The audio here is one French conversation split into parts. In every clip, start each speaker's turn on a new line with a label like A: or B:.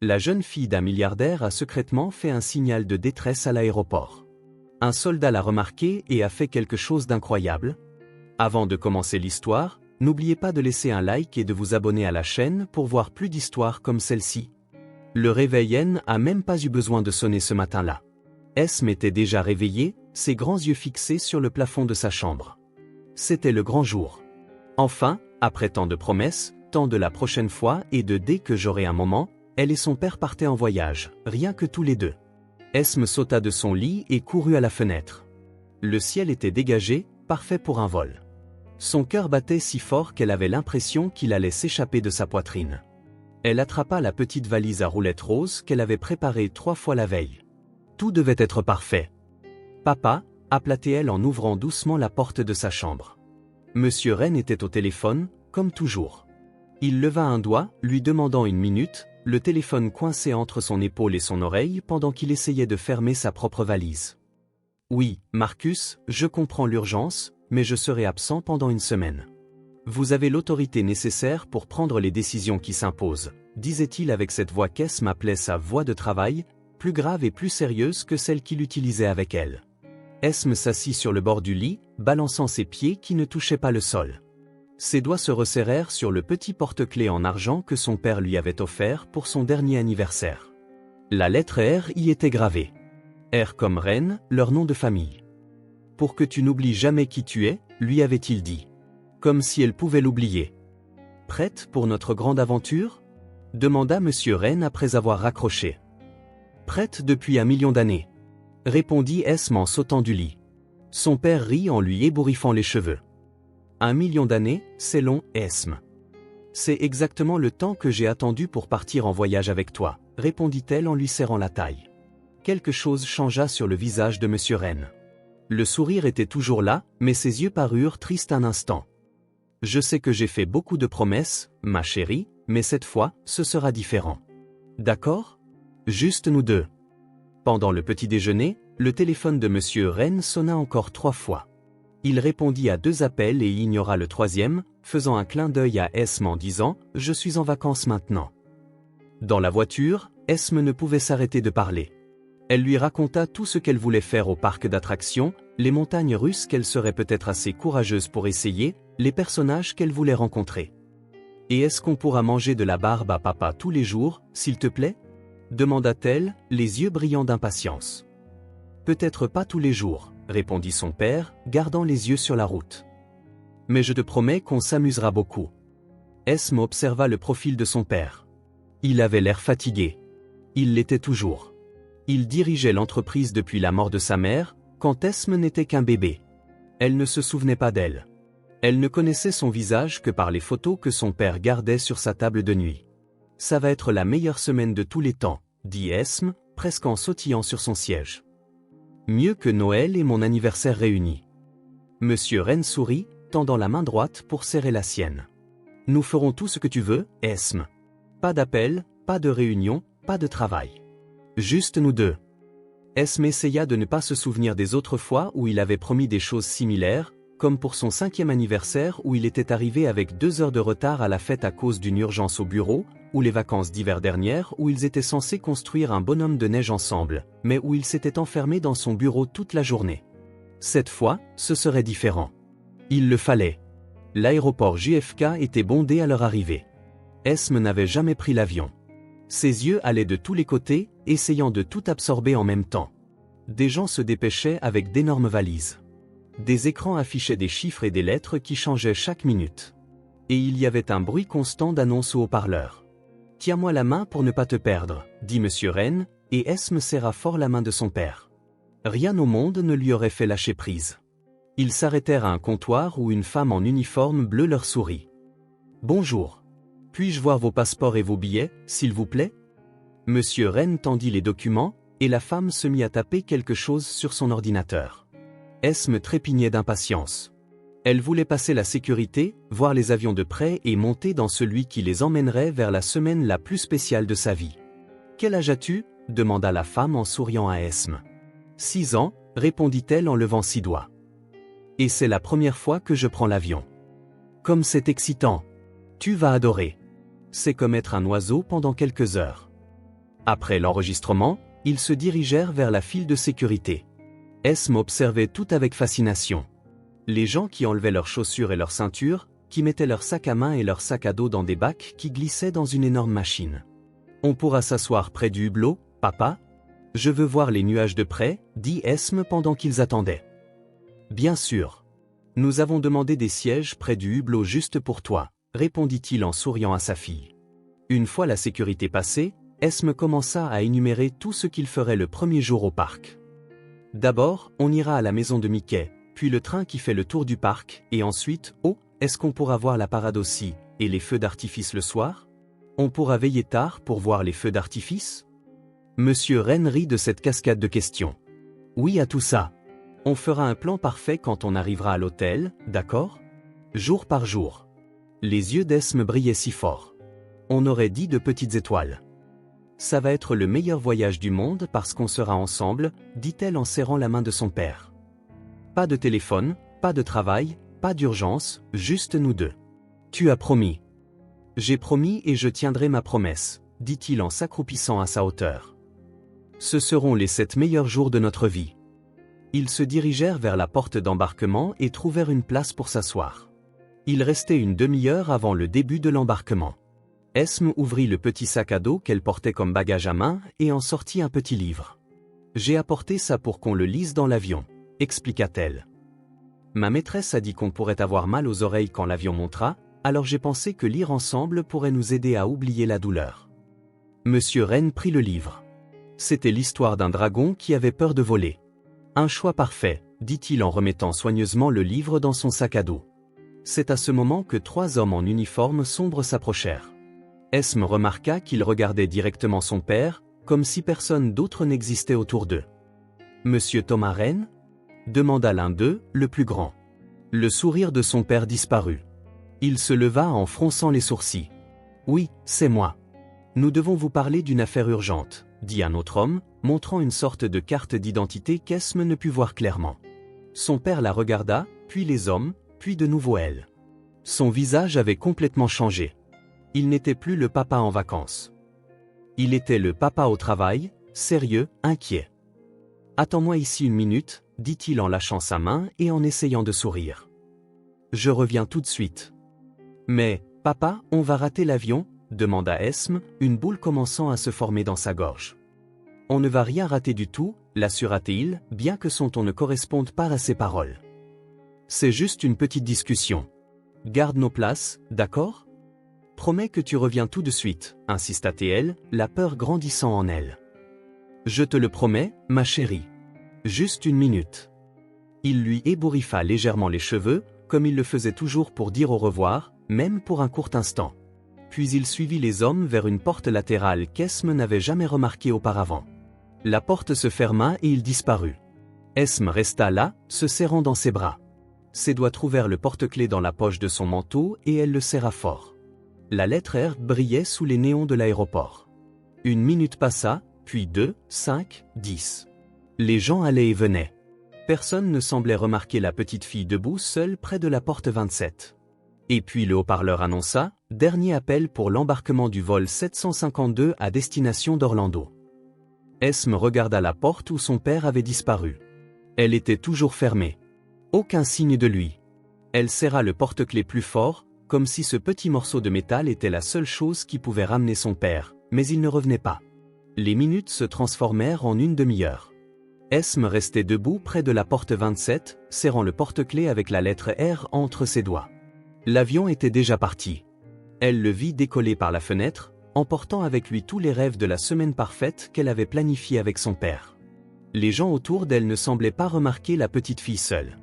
A: La jeune fille d'un milliardaire a secrètement fait un signal de détresse à l'aéroport. Un soldat l'a remarqué et a fait quelque chose d'incroyable. Avant de commencer l'histoire, n'oubliez pas de laisser un like et de vous abonner à la chaîne pour voir plus d'histoires comme celle-ci. Le réveil n'a même pas eu besoin de sonner ce matin-là. Esme était déjà réveillée, ses grands yeux fixés sur le plafond de sa chambre. C'était le grand jour. Enfin, après tant de promesses, tant de la prochaine fois et de dès que j'aurai un moment, elle et son père partaient en voyage, rien que tous les deux. Esme sauta de son lit et courut à la fenêtre. Le ciel était dégagé, parfait pour un vol. Son cœur battait si fort qu'elle avait l'impression qu'il allait s'échapper de sa poitrine. Elle attrapa la petite valise à roulettes roses qu'elle avait préparée 3 fois la veille. Tout devait être parfait. « Papa » appela-t-elle en ouvrant doucement la porte de sa chambre. Monsieur Wren était au téléphone, comme toujours. Il leva un doigt, lui demandant une minute, le téléphone coincé entre son épaule et son oreille pendant qu'il essayait de fermer sa propre valise. « Oui, Marcus, je comprends l'urgence, mais je serai absent pendant une semaine. Vous avez l'autorité nécessaire pour prendre les décisions qui s'imposent, disait-il avec cette voix qu'Esme appelait sa voix de travail, plus grave et plus sérieuse que celle qu'il utilisait avec elle. Esme s'assit sur le bord du lit, balançant ses pieds qui ne touchaient pas le sol. Ses doigts se resserrèrent sur le petit porte-clés en argent que son père lui avait offert pour son dernier anniversaire. La lettre R y était gravée. R comme Wren, leur nom de famille. « Pour que tu n'oublies jamais qui tu es », lui avait-il dit. Comme si elle pouvait l'oublier. « Prête pour notre grande aventure » demanda Monsieur Wren après avoir raccroché. « Prête depuis 1 million d'années » répondit Esme en sautant du lit. Son père rit en lui ébouriffant les cheveux. 1 million d'années, c'est long, Esme. C'est exactement le temps que j'ai attendu pour partir en voyage avec toi, répondit-elle en lui serrant la taille. Quelque chose changea sur le visage de Monsieur Wren. Le sourire était toujours là, mais ses yeux parurent tristes un instant. Je sais que j'ai fait beaucoup de promesses, ma chérie, mais cette fois, ce sera différent. D'accord ? Juste nous deux. Pendant le petit déjeuner, le téléphone de Monsieur Wren sonna encore 3 fois. Il répondit à 2 appels et ignora le 3e, faisant un clin d'œil à Esme en disant « Je suis en vacances maintenant ». Dans la voiture, Esme ne pouvait s'arrêter de parler. Elle lui raconta tout ce qu'elle voulait faire au parc d'attractions, les montagnes russes qu'elle serait peut-être assez courageuse pour essayer, les personnages qu'elle voulait rencontrer. « Et est-ce qu'on pourra manger de la barbe à papa tous les jours, s'il te plaît ?» demanda-t-elle, les yeux brillants d'impatience. « Peut-être pas tous les jours, » répondit son père, gardant les yeux sur la route. « Mais je te promets qu'on s'amusera beaucoup. » Esme observa le profil de son père. Il avait l'air fatigué. Il l'était toujours. Il dirigeait l'entreprise depuis la mort de sa mère, quand Esme n'était qu'un bébé. Elle ne se souvenait pas d'elle. Elle ne connaissait son visage que par les photos que son père gardait sur sa table de nuit. « Ça va être la meilleure semaine de tous les temps, » dit Esme, presque en sautillant sur son siège. « Mieux que Noël et mon anniversaire réunis. » Monsieur Wren sourit, tendant la main droite pour serrer la sienne. « Nous ferons tout ce que tu veux, Esme. Pas d'appel, pas de réunion, pas de travail. Juste nous deux. » Esme essaya de ne pas se souvenir des autres fois où il avait promis des choses similaires, comme pour son 5e anniversaire où il était arrivé avec 2 heures de retard à la fête à cause d'une urgence au bureau, ou les vacances d'hiver dernières où ils étaient censés construire un bonhomme de neige ensemble, mais où il s'était enfermé dans son bureau toute la journée. Cette fois, ce serait différent. Il le fallait. L'aéroport JFK était bondé à leur arrivée. Esme n'avait jamais pris l'avion. Ses yeux allaient de tous les côtés, essayant de tout absorber en même temps. Des gens se dépêchaient avec d'énormes valises. Des écrans affichaient des chiffres et des lettres qui changeaient chaque minute. Et il y avait un bruit constant d'annonces au haut-parleur. « Tiens-moi la main pour ne pas te perdre », dit Monsieur Wren, et Esme serra fort la main de son père. Rien au monde ne lui aurait fait lâcher prise. Ils s'arrêtèrent à un comptoir où une femme en uniforme bleu leur sourit. « Bonjour. Puis-je voir vos passeports et vos billets, s'il vous plaît ?» Monsieur Wren tendit les documents, et la femme se mit à taper quelque chose sur son ordinateur. Esme trépignait d'impatience. Elle voulait passer la sécurité, voir les avions de près et monter dans celui qui les emmènerait vers la semaine la plus spéciale de sa vie. « Quel âge as-tu » demanda la femme en souriant à Esme. « 6 ans, répondit-elle en levant 6 doigts. « Et c'est la première fois que je prends l'avion. Comme c'est excitant. Tu vas adorer. C'est comme être un oiseau pendant quelques heures. Après l'enregistrement, ils se dirigèrent vers la file de sécurité. Esme observait tout avec fascination. Les gens qui enlevaient leurs chaussures et leurs ceintures, qui mettaient leurs sacs à main et leurs sacs à dos dans des bacs qui glissaient dans une énorme machine. « On pourra s'asseoir près du hublot, papa ? Je veux voir les nuages de près, dit Esme pendant qu'ils attendaient. Bien sûr. Nous avons demandé des sièges près du hublot juste pour toi, répondit-il en souriant à sa fille. Une fois la sécurité passée, Esme commença à énumérer tout ce qu'il ferait le premier jour au parc. D'abord, on ira à la maison de Mickey, puis le train qui fait le tour du parc, et ensuite, oh, est-ce qu'on pourra voir la parade aussi, et les feux d'artifice le soir? On pourra veiller tard pour voir les feux d'artifice? Monsieur Wren rit de cette cascade de questions. Oui à tout ça. On fera un plan parfait quand on arrivera à l'hôtel, d'accord? Jour par jour. Les yeux d'Esme brillaient si fort. On aurait dit de petites étoiles. Ça va être le meilleur voyage du monde parce qu'on sera ensemble, dit-elle en serrant la main de son père. Pas de téléphone, pas de travail, pas d'urgence, juste nous deux. Tu as promis. J'ai promis et je tiendrai ma promesse, dit-il en s'accroupissant à sa hauteur. Ce seront les 7 meilleurs jours de notre vie. Ils se dirigèrent vers la porte d'embarquement et trouvèrent une place pour s'asseoir. Il restait une demi-heure avant le début de l'embarquement. Esme ouvrit le petit sac à dos qu'elle portait comme bagage à main et en sortit un petit livre. « J'ai apporté ça pour qu'on le lise dans l'avion », expliqua-t-elle. Ma maîtresse a dit qu'on pourrait avoir mal aux oreilles quand l'avion montera, alors j'ai pensé que lire ensemble pourrait nous aider à oublier la douleur. Monsieur Wren prit le livre. C'était l'histoire d'un dragon qui avait peur de voler. Un choix parfait, dit-il en remettant soigneusement le livre dans son sac à dos. C'est à ce moment que 3 hommes en uniforme sombre s'approchèrent. Esme remarqua qu'il regardait directement son père, comme si personne d'autre n'existait autour d'eux. « Monsieur Thomas Wren » demanda l'un d'eux, le plus grand. Le sourire de son père disparut. Il se leva en fronçant les sourcils. « Oui, c'est moi. Nous devons vous parler d'une affaire urgente, » dit un autre homme, montrant une sorte de carte d'identité qu'Esme ne put voir clairement. Son père la regarda, puis les hommes, puis de nouveau elle. Son visage avait complètement changé. Il n'était plus le papa en vacances. Il était le papa au travail, sérieux, inquiet. « Attends-moi ici une minute, » dit-il en lâchant sa main et en essayant de sourire. « Je reviens tout de suite. »« Mais, papa, on va rater l'avion ?» demanda Esme, une boule commençant à se former dans sa gorge. « On ne va rien rater du tout, » l'assura-t-il, bien que son ton ne corresponde pas à ses paroles. « C'est juste une petite discussion. Garde nos places, d'accord ? Promets que tu reviens tout de suite, insista-t-elle, la peur grandissant en elle. Je te le promets, ma chérie. Juste une minute. Il lui ébouriffa légèrement les cheveux, comme il le faisait toujours pour dire au revoir, même pour un court instant. Puis il suivit les hommes vers une porte latérale qu'Esme n'avait jamais remarquée auparavant. La porte se ferma et il disparut. Esme resta là, se serrant dans ses bras. Ses doigts trouvèrent le porte-clés dans la poche de son manteau et elle le serra fort. La lettre R brillait sous les néons de l'aéroport. 1 minute passa, puis 2, 5, 10. Les gens allaient et venaient. Personne ne semblait remarquer la petite fille debout seule près de la porte 27. Et puis le haut-parleur annonça « Dernier appel pour l'embarquement du vol 752 à destination d'Orlando ». Esme regarda la porte où son père avait disparu. Elle était toujours fermée. Aucun signe de lui. Elle serra le porte-clés plus fort, comme si ce petit morceau de métal était la seule chose qui pouvait ramener son père, mais il ne revenait pas. Les minutes se transformèrent en une demi-heure. Esme restait debout près de la porte 27, serrant le porte-clés avec la lettre R entre ses doigts. L'avion était déjà parti. Elle le vit décoller par la fenêtre, emportant avec lui tous les rêves de la semaine parfaite qu'elle avait planifiée avec son père. Les gens autour d'elle ne semblaient pas remarquer la petite fille seule.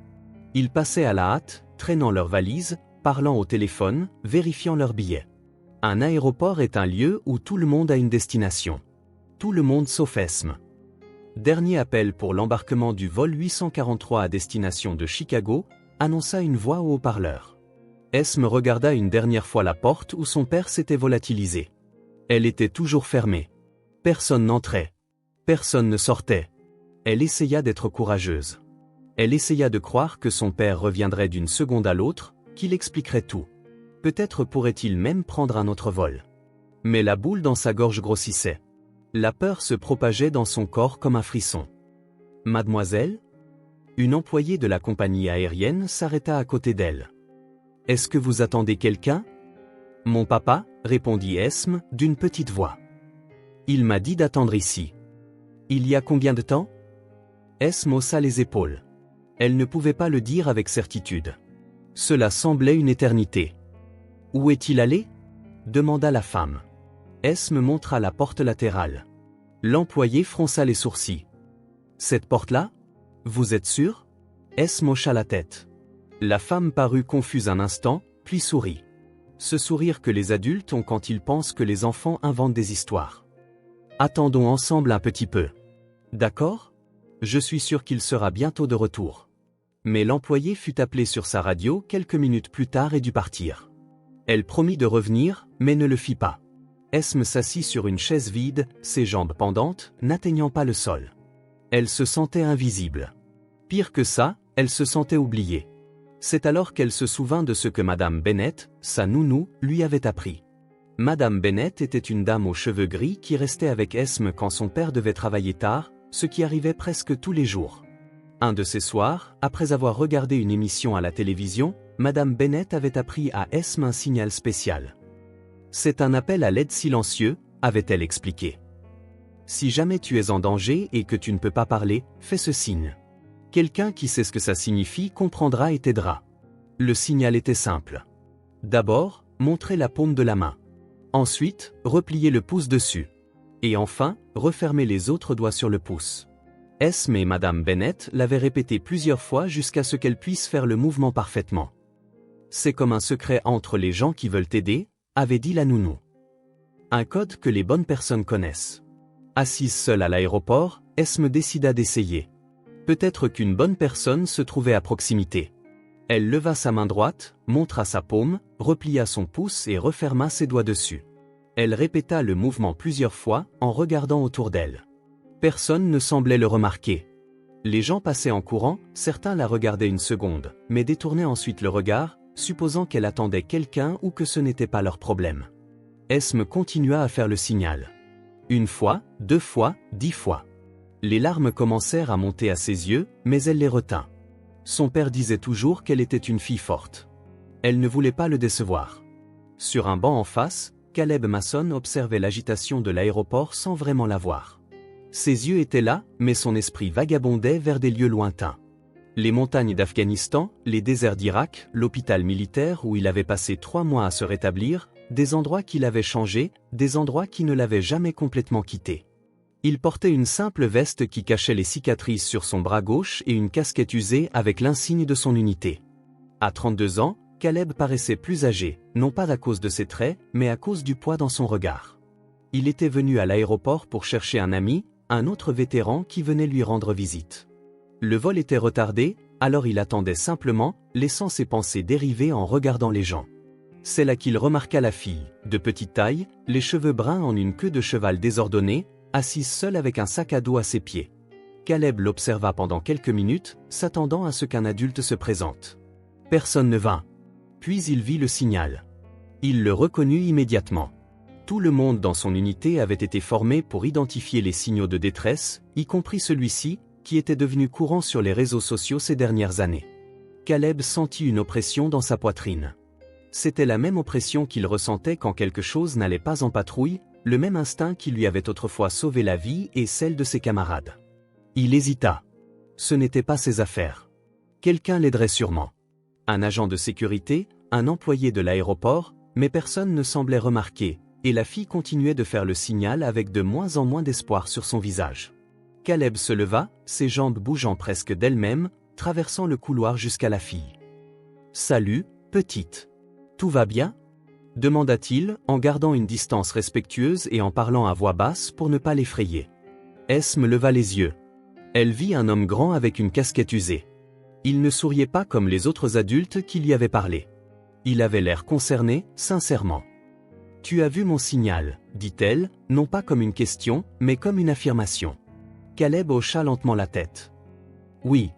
A: Ils passaient à la hâte, traînant leurs valises, parlant au téléphone, vérifiant leurs billets. Un aéroport est un lieu où tout le monde a une destination. Tout le monde sauf Esme. Dernier appel pour l'embarquement du vol 843 à destination de Chicago, annonça une voix au haut-parleur. Esme regarda une dernière fois la porte où son père s'était volatilisé. Elle était toujours fermée. Personne n'entrait. Personne ne sortait. Elle essaya d'être courageuse. Elle essaya de croire que son père reviendrait d'une seconde à l'autre, qu'il expliquerait tout. Peut-être pourrait-il même prendre un autre vol. Mais la boule dans sa gorge grossissait. La peur se propageait dans son corps comme un frisson. Mademoiselle ? Une employée de la compagnie aérienne s'arrêta à côté d'elle. Est-ce que vous attendez quelqu'un ? Mon papa, répondit Esme, d'une petite voix. Il m'a dit d'attendre ici. Il y a combien de temps ? Esme haussa les épaules. Elle ne pouvait pas le dire avec certitude. Cela semblait une éternité. Où est-il allé ? Demanda la femme. Esme montra la porte latérale. L'employé fronça les sourcils. Cette porte-là ? Vous êtes sûr ? Esme hocha la tête. La femme parut confuse un instant, puis sourit. Ce sourire que les adultes ont quand ils pensent que les enfants inventent des histoires. Attendons ensemble un petit peu. D'accord ? Je suis sûr qu'il sera bientôt de retour. Mais l'employé fut appelé sur sa radio quelques minutes plus tard et dut partir. Elle promit de revenir, mais ne le fit pas. Esme s'assit sur une chaise vide, ses jambes pendantes, n'atteignant pas le sol. Elle se sentait invisible. Pire que ça, elle se sentait oubliée. C'est alors qu'elle se souvint de ce que Madame Bennett, sa nounou, lui avait appris. Madame Bennett était une dame aux cheveux gris qui restait avec Esme quand son père devait travailler tard, ce qui arrivait presque tous les jours. Un de ces soirs, après avoir regardé une émission à la télévision, Madame Bennett avait appris à Esme un signal spécial. C'est un appel à l'aide silencieux, avait-elle expliqué. Si jamais tu es en danger et que tu ne peux pas parler, fais ce signe. Quelqu'un qui sait ce que ça signifie comprendra et t'aidera. Le signal était simple. D'abord, montrer la paume de la main. Ensuite, replier le pouce dessus. Et enfin, refermer les autres doigts sur le pouce. Esme et Madame Bennett l'avaient répété plusieurs fois jusqu'à ce qu'elle puisse faire le mouvement parfaitement. C'est comme un secret entre les gens qui veulent t'aider, avait dit la nounou. Un code que les bonnes personnes connaissent. Assise seule à l'aéroport, Esme décida d'essayer. Peut-être qu'une bonne personne se trouvait à proximité. Elle leva sa main droite, montra sa paume, replia son pouce et referma ses doigts dessus. Elle répéta le mouvement plusieurs fois en regardant autour d'elle. Personne ne semblait le remarquer. Les gens passaient en courant, certains la regardaient une seconde, mais détournaient ensuite le regard, supposant qu'elle attendait quelqu'un ou que ce n'était pas leur problème. Esme continua à faire le signal. 1 fois, 2 fois, 10 fois. Les larmes commencèrent à monter à ses yeux, mais elle les retint. Son père disait toujours qu'elle était une fille forte. Elle ne voulait pas le décevoir. Sur un banc en face, Caleb Mason observait l'agitation de l'aéroport sans vraiment la voir. Ses yeux étaient là, mais son esprit vagabondait vers des lieux lointains. Les montagnes d'Afghanistan, les déserts d'Irak, l'hôpital militaire où il avait passé 3 mois à se rétablir, des endroits qui l'avaient changé, des endroits qui ne l'avaient jamais complètement quitté. Il portait une simple veste qui cachait les cicatrices sur son bras gauche et une casquette usée avec l'insigne de son unité. À 32 ans, Caleb paraissait plus âgé, non pas à cause de ses traits, mais à cause du poids dans son regard. Il était venu à l'aéroport pour chercher un ami, un autre vétéran qui venait lui rendre visite. Le vol était retardé, alors il attendait simplement, laissant ses pensées dériver en regardant les gens. C'est là qu'il remarqua la fille, de petite taille, les cheveux bruns en une queue de cheval désordonnée, assise seule avec un sac à dos à ses pieds. Caleb l'observa pendant quelques minutes, s'attendant à ce qu'un adulte se présente. Personne ne vint. Puis il vit le signal. Il le reconnut immédiatement. Tout le monde dans son unité avait été formé pour identifier les signaux de détresse, y compris celui-ci, qui était devenu courant sur les réseaux sociaux ces dernières années. Caleb sentit une oppression dans sa poitrine. C'était la même oppression qu'il ressentait quand quelque chose n'allait pas en patrouille, le même instinct qui lui avait autrefois sauvé la vie et celle de ses camarades. Il hésita. Ce n'était pas ses affaires. Quelqu'un l'aiderait sûrement. Un agent de sécurité, un employé de l'aéroport, mais personne ne semblait remarquer, et la fille continuait de faire le signal avec de moins en moins d'espoir sur son visage. Caleb se leva, ses jambes bougeant presque d'elles-mêmes, traversant le couloir jusqu'à la fille. « Salut, petite. Tout va bien ?» demanda-t-il, en gardant une distance respectueuse et en parlant à voix basse pour ne pas l'effrayer. Esme leva les yeux. Elle vit un homme grand avec une casquette usée. Il ne souriait pas comme les autres adultes qui lui avaient parlé. Il avait l'air concerné, sincèrement. « Tu as vu mon signal ?» dit-elle, non pas comme une question, mais comme une affirmation. Caleb hocha lentement la tête. « Oui.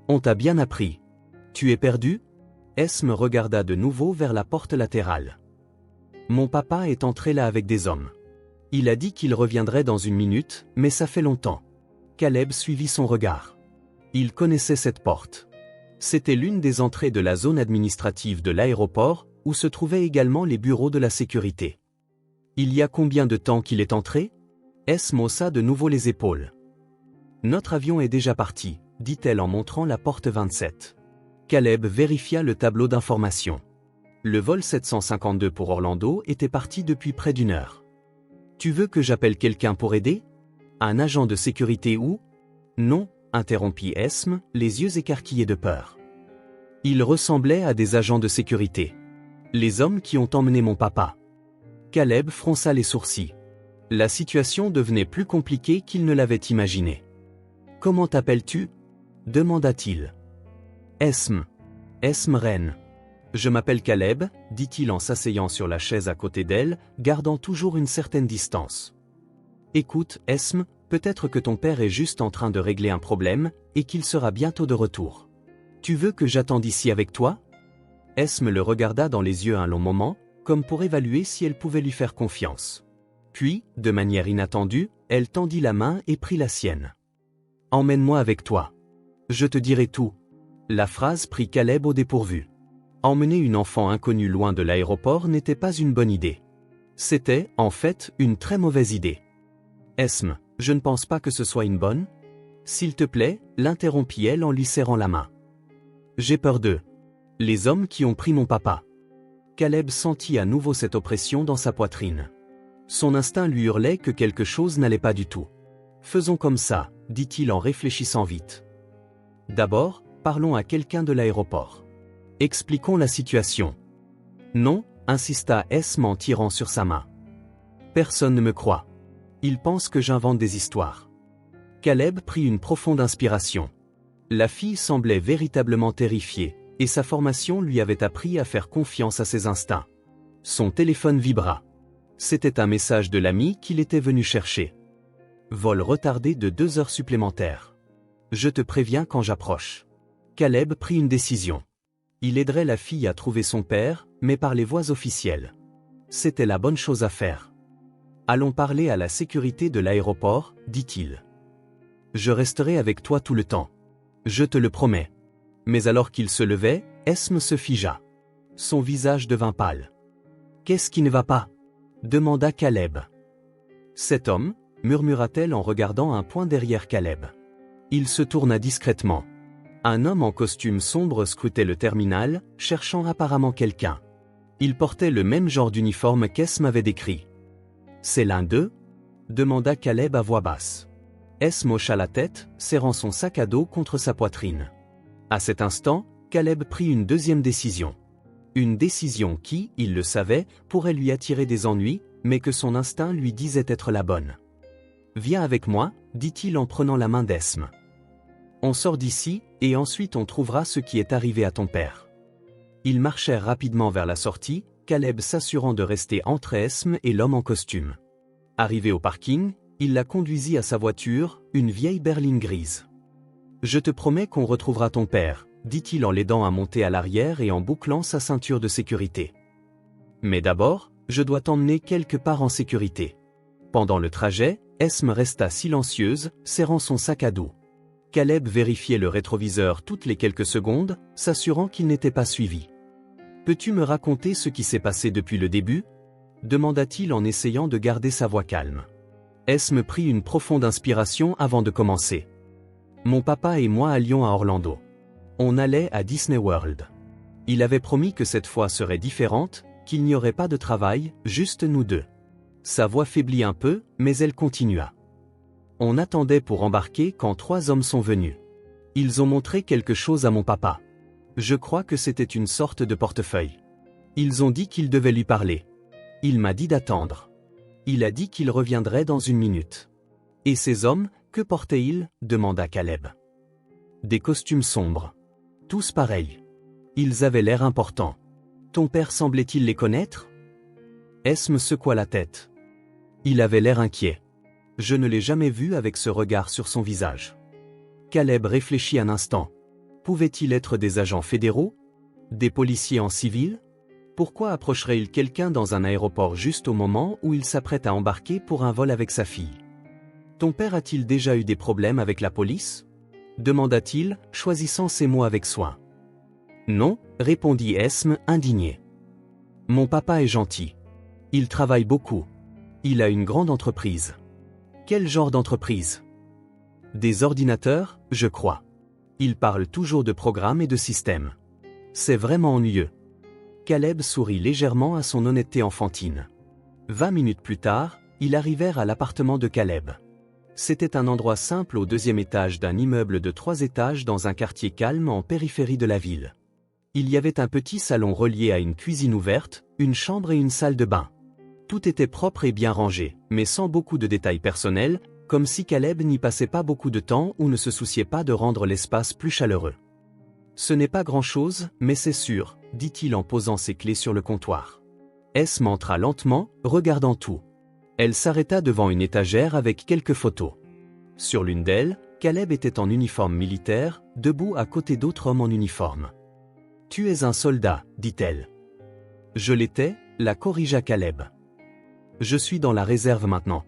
A: On t'a bien appris. Tu es perdu ?» Esme regarda de nouveau vers la porte latérale. « Mon papa est entré là avec des hommes. Il a dit qu'il reviendrait dans une minute, mais ça fait longtemps. Caleb suivit son regard. Il connaissait cette porte. C'était l'une des entrées de la zone administrative de l'aéroport, où se trouvaient également les bureaux de la sécurité. Il y a combien de temps qu'il est entré? Esme haussa de nouveau les épaules. Notre avion est déjà parti, dit-elle en montrant la porte 27. Caleb vérifia le tableau d'information. Le vol 752 pour Orlando était parti depuis près d'une heure. Tu veux que j'appelle quelqu'un pour aider? Un agent de sécurité ou? Non, interrompit Esme, les yeux écarquillés de peur. Ils ressemblaient à des agents de sécurité. Les hommes qui ont emmené mon papa. Caleb fronça les sourcils. La situation devenait plus compliquée qu'il ne l'avait imaginé. Comment t'appelles-tu? Demanda-t-il. Esme. Esme Reine. Je m'appelle Caleb, dit-il en s'asseyant sur la chaise à côté d'elle, gardant toujours une certaine distance. Écoute, Esme, peut-être que ton père est juste en train de régler un problème, et qu'il sera bientôt de retour. Tu veux que j'attende ici avec toi? Esme le regarda dans les yeux un long moment, comme pour évaluer si elle pouvait lui faire confiance. Puis, de manière inattendue, elle tendit la main et prit la sienne. Emmène-moi avec toi. Je te dirai tout. La phrase prit Caleb au dépourvu. Emmener une enfant inconnue loin de l'aéroport n'était pas une bonne idée. C'était, en fait, une très mauvaise idée. Esme, je ne pense pas que ce soit une bonne. S'il te plaît, l'interrompit-elle en lui serrant la main. J'ai peur d'eux. Les hommes qui ont pris mon papa. Caleb sentit à nouveau cette oppression dans sa poitrine. Son instinct lui hurlait que quelque chose n'allait pas du tout. Faisons comme ça, dit-il en réfléchissant vite. D'abord, parlons à quelqu'un de l'aéroport. Expliquons la situation. Non, insista Esme en tirant sur sa main. Personne ne me croit. Ils pensent que j'invente des histoires. Caleb prit une profonde inspiration. La fille semblait véritablement terrifiée, et sa formation lui avait appris à faire confiance à ses instincts. Son téléphone vibra. C'était un message de l'ami qu'il était venu chercher. Vol retardé de 2 heures supplémentaires. Je te préviens quand j'approche. Caleb prit une décision. Il aiderait la fille à trouver son père, mais par les voies officielles. C'était la bonne chose à faire. Allons parler à la sécurité de l'aéroport, dit-il. Je resterai avec toi tout le temps. Je te le promets. Mais alors qu'il se levait, Esme se figea. Son visage devint pâle. Qu'est-ce qui ne va pas? Demanda Caleb. Cet homme, murmura-t-elle en regardant un point derrière Caleb. Il se tourna discrètement. Un homme en costume sombre scrutait le terminal, cherchant apparemment quelqu'un. Il portait le même genre d'uniforme qu'Esme avait décrit. C'est l'un d'eux? Demanda Caleb à voix basse. Esme hocha la tête, serrant son sac à dos contre sa poitrine. À cet instant, Caleb prit une deuxième décision. Une décision qui, il le savait, pourrait lui attirer des ennuis, mais que son instinct lui disait être la bonne. Viens avec moi, dit-il en prenant la main d'Esme. On sort d'ici, et ensuite on trouvera ce qui est arrivé à ton père. Ils marchèrent rapidement vers la sortie, Caleb s'assurant de rester entre Esme et l'homme en costume. Arrivé au parking, il la conduisit à sa voiture, une vieille berline grise. Je te promets qu'on retrouvera ton père, dit-il en l'aidant à monter à l'arrière et en bouclant sa ceinture de sécurité. Mais d'abord, je dois t'emmener quelque part en sécurité. Pendant le trajet, Esme resta silencieuse, serrant son sac à dos. Caleb vérifiait le rétroviseur toutes les quelques secondes, s'assurant qu'il n'était pas suivi. Peux-tu me raconter ce qui s'est passé depuis le début? Demanda-t-il en essayant de garder sa voix calme. Esme prit une profonde inspiration avant de commencer. Mon papa et moi allions à Orlando. On allait à Disney World. Il avait promis que cette fois serait différente, qu'il n'y aurait pas de travail, juste nous deux. Sa voix faiblit un peu, mais elle continua. On attendait pour embarquer quand 3 hommes sont venus. Ils ont montré quelque chose à mon papa. Je crois que c'était une sorte de portefeuille. Ils ont dit qu'ils devaient lui parler. Il m'a dit d'attendre. Il a dit qu'il reviendrait dans une minute. Et ces hommes, que portaient-ils? Demanda Caleb. Des costumes sombres. Tous pareils. Ils avaient l'air importants. Ton père semblait-il les connaître? Esme secoua la tête. Il avait l'air inquiet. Je ne l'ai jamais vu avec ce regard sur son visage. Caleb réfléchit un instant. Pouvaient-ils être des agents fédéraux? Des policiers en civil? Pourquoi approcherait-il quelqu'un dans un aéroport juste au moment où il s'apprête à embarquer pour un vol avec sa fille? Ton père a-t-il déjà eu des problèmes avec la police? Demanda-t-il, choisissant ses mots avec soin. Non, répondit Esme, indigné. Mon papa est gentil. Il travaille beaucoup. Il a une grande entreprise. Quel genre d'entreprise? Des ordinateurs, je crois. Il parle toujours de programmes et de systèmes. C'est vraiment ennuyeux. Caleb sourit légèrement à son honnêteté enfantine. 20 minutes plus tard, ils arrivèrent à l'appartement de Caleb. C'était un endroit simple au 2e étage d'un immeuble de 3 étages dans un quartier calme en périphérie de la ville. Il y avait un petit salon relié à une cuisine ouverte, une chambre et une salle de bain. Tout était propre et bien rangé, mais sans beaucoup de détails personnels, comme si Caleb n'y passait pas beaucoup de temps ou ne se souciait pas de rendre l'espace plus chaleureux. Ce n'est pas grand-chose, mais c'est sûr, dit-il en posant ses clés sur le comptoir. Esme entra lentement, regardant tout. Elle s'arrêta devant une étagère avec quelques photos. Sur l'une d'elles, Caleb était en uniforme militaire, debout à côté d'autres hommes en uniforme. « Tu es un soldat, dit-elle. »« Je l'étais », la corrigea Caleb. « Je suis dans la réserve maintenant. »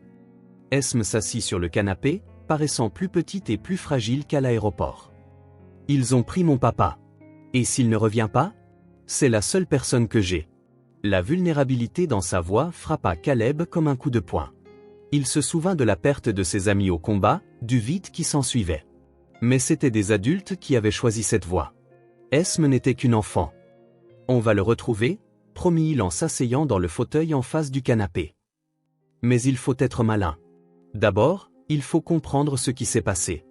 A: Esme s'assit sur le canapé, paraissant plus petite et plus fragile qu'à l'aéroport. « Ils ont pris mon papa. Et s'il ne revient pas? C'est la seule personne que j'ai. » La vulnérabilité dans sa voix frappa Caleb comme un coup de poing. Il se souvint de la perte de ses amis au combat, du vide qui s'ensuivait. Mais c'étaient des adultes qui avaient choisi cette voie. Esme n'était qu'une enfant. « On va le retrouver », promit-il en s'asseyant dans le fauteuil en face du canapé. Mais il faut être malin. D'abord, il faut comprendre ce qui s'est passé.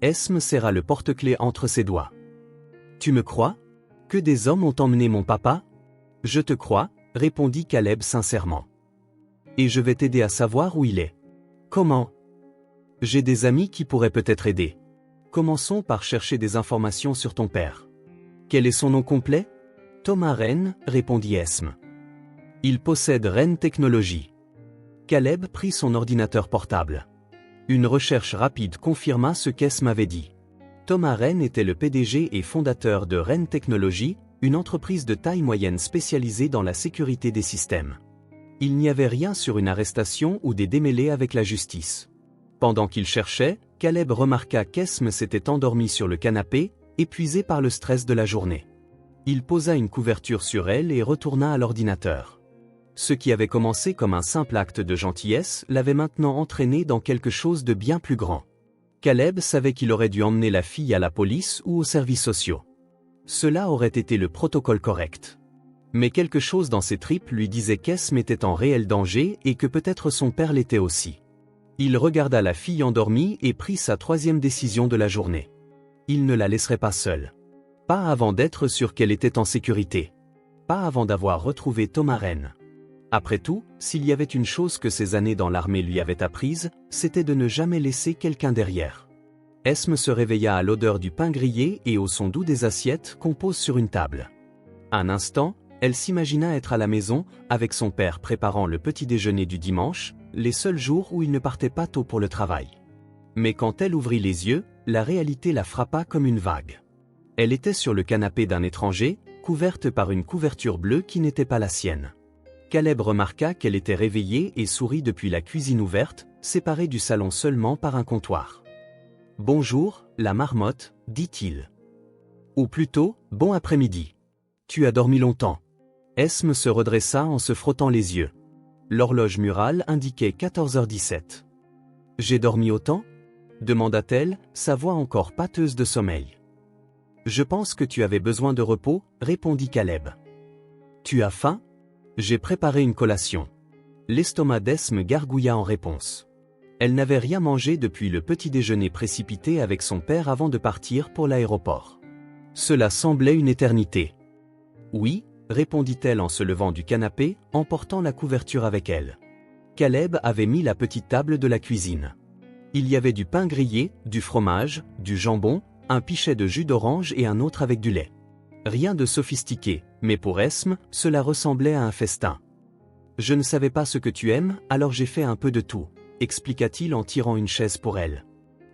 A: Esme serra le porte-clés entre ses doigts. « Tu me crois? Que des hommes ont emmené mon papa? » « Je te crois, » répondit Caleb sincèrement. « Et je vais t'aider à savoir où il est. »« Comment? » ?»« J'ai des amis qui pourraient peut-être aider. Commençons par chercher des informations sur ton père. »« Quel est son nom complet? »« Thomas Wren, » répondit Esme. « Il possède Wren Technologies. » Caleb prit son ordinateur portable. Une recherche rapide confirma ce qu'Esme avait dit. Thomas Wren était le PDG et fondateur de Wren Technologies, une entreprise de taille moyenne spécialisée dans la sécurité des systèmes. Il n'y avait rien sur une arrestation ou des démêlés avec la justice. Pendant qu'il cherchait, Caleb remarqua qu'Esme s'était endormie sur le canapé, épuisée par le stress de la journée. Il posa une couverture sur elle et retourna à l'ordinateur. Ce qui avait commencé comme un simple acte de gentillesse l'avait maintenant entraîné dans quelque chose de bien plus grand. Caleb savait qu'il aurait dû emmener la fille à la police ou aux services sociaux. Cela aurait été le protocole correct. Mais quelque chose dans ses tripes lui disait qu'Esme était en réel danger et que peut-être son père l'était aussi. Il regarda la fille endormie et prit sa 3e décision de la journée. Il ne la laisserait pas seule. Pas avant d'être sûr qu'elle était en sécurité. Pas avant d'avoir retrouvé Thomas Wren. Après tout, s'il y avait une chose que ses années dans l'armée lui avaient apprise, c'était de ne jamais laisser quelqu'un derrière. Esme se réveilla à l'odeur du pain grillé et au son doux des assiettes qu'on pose sur une table. Un instant, elle s'imagina être à la maison, avec son père préparant le petit déjeuner du dimanche, les seuls jours où il ne partait pas tôt pour le travail. Mais quand elle ouvrit les yeux, la réalité la frappa comme une vague. Elle était sur le canapé d'un étranger, couverte par une couverture bleue qui n'était pas la sienne. Caleb remarqua qu'elle était réveillée et sourit depuis la cuisine ouverte, séparée du salon seulement par un comptoir. « Bonjour, la marmotte, » dit-il. Ou plutôt, « Bon après-midi. Tu as dormi longtemps. » Esme se redressa en se frottant les yeux. L'horloge murale indiquait 14h17. « J'ai dormi autant ?» demanda-t-elle, sa voix encore pâteuse de sommeil. « Je pense que tu avais besoin de repos, » répondit Caleb. « Tu as faim ? J'ai préparé une collation. » L'estomac d'Esme gargouilla en réponse. Elle n'avait rien mangé depuis le petit déjeuner précipité avec son père avant de partir pour l'aéroport. Cela semblait une éternité. « Oui », répondit-elle en se levant du canapé, emportant la couverture avec elle. Caleb avait mis la petite table de la cuisine. Il y avait du pain grillé, du fromage, du jambon, un pichet de jus d'orange et un autre avec du lait. Rien de sophistiqué, mais pour Esme, cela ressemblait à un festin. « Je ne savais pas ce que tu aimes, alors j'ai fait un peu de tout, » expliqua-t-il en tirant une chaise pour elle.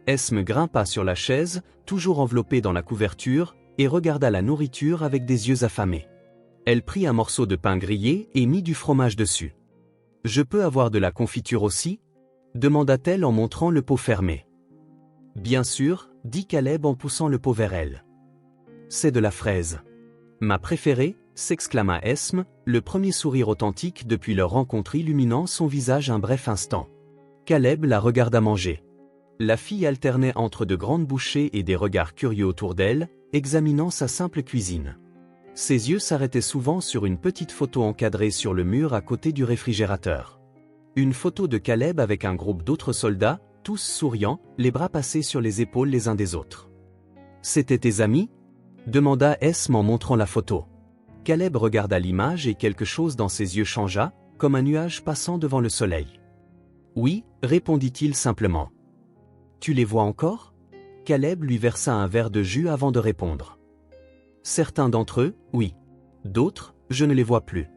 A: Esme grimpa sur la chaise, toujours enveloppée dans la couverture, et regarda la nourriture avec des yeux affamés. Elle prit un morceau de pain grillé et mit du fromage dessus. Je peux avoir de la confiture aussi? Demanda-t-elle en montrant le pot fermé. Bien sûr, dit Caleb en poussant le pot vers elle. C'est de la fraise. Ma préférée, s'exclama Esme, le premier sourire authentique depuis leur rencontre illuminant son visage un bref instant. Caleb la regarda manger. La fille alternait entre de grandes bouchées et des regards curieux autour d'elle, examinant sa simple cuisine. Ses yeux s'arrêtaient souvent sur une petite photo encadrée sur le mur à côté du réfrigérateur. Une photo de Caleb avec un groupe d'autres soldats, tous souriants, les bras passés sur les épaules les uns des autres. « C'étaient tes amis ?» demanda Esme en montrant la photo. Caleb regarda l'image et quelque chose dans ses yeux changea, comme un nuage passant devant le soleil. « Oui, répondit-il simplement. »« Tu les vois encore ?» Caleb lui versa un verre de jus avant de répondre. « Certains d'entre eux, oui. D'autres, je ne les vois plus. »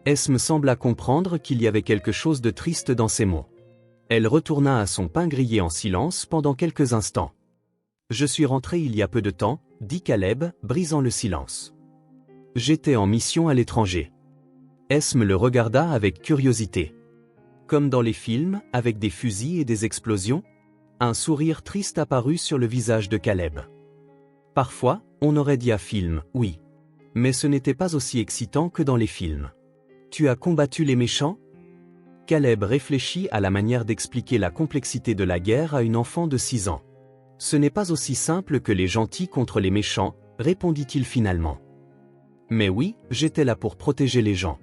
A: Esme sembla comprendre qu'il y avait quelque chose de triste dans ces mots. Elle retourna à son pain grillé en silence pendant quelques instants. « Je suis rentré il y a peu de temps, » dit Caleb, brisant le silence. « J'étais en mission à l'étranger. » Esme le regarda avec curiosité. Comme dans les films, avec des fusils et des explosions? Un sourire triste apparut sur le visage de Caleb. Parfois, on aurait dit à film, oui. Mais ce n'était pas aussi excitant que dans les films. Tu as combattu les méchants? Caleb réfléchit à la manière d'expliquer la complexité de la guerre à une enfant de 6 ans. Ce n'est pas aussi simple que les gentils contre les méchants, répondit-il finalement. Mais oui, j'étais là pour protéger les gens.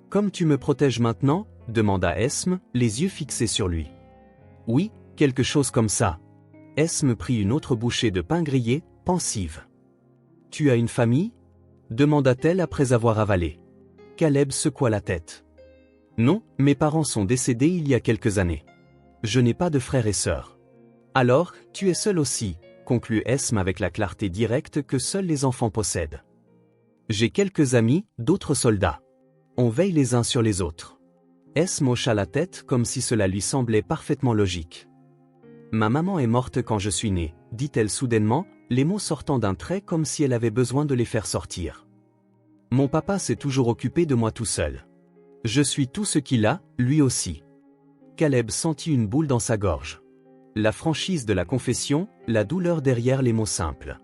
A: Comme tu me protèges maintenant? Demanda Esme, les yeux fixés sur lui. Oui, quelque chose comme ça. Esme prit une autre bouchée de pain grillé, pensive. Tu as une famille? Demanda-t-elle après avoir avalé. Caleb secoua la tête. Non, mes parents sont décédés il y a quelques années. Je n'ai pas de frères et sœurs. Alors, tu es seul aussi, conclut Esme avec la clarté directe que seuls les enfants possèdent. J'ai quelques amis, d'autres soldats. On veille les uns sur les autres. Esme hocha la tête comme si cela lui semblait parfaitement logique. Ma maman est morte quand je suis née, dit-elle soudainement, les mots sortant d'un trait comme si elle avait besoin de les faire sortir. Mon papa s'est toujours occupé de moi tout seul. Je suis tout ce qu'il a, lui aussi. Caleb sentit une boule dans sa gorge. La franchise de la confession, la douleur derrière les mots simples.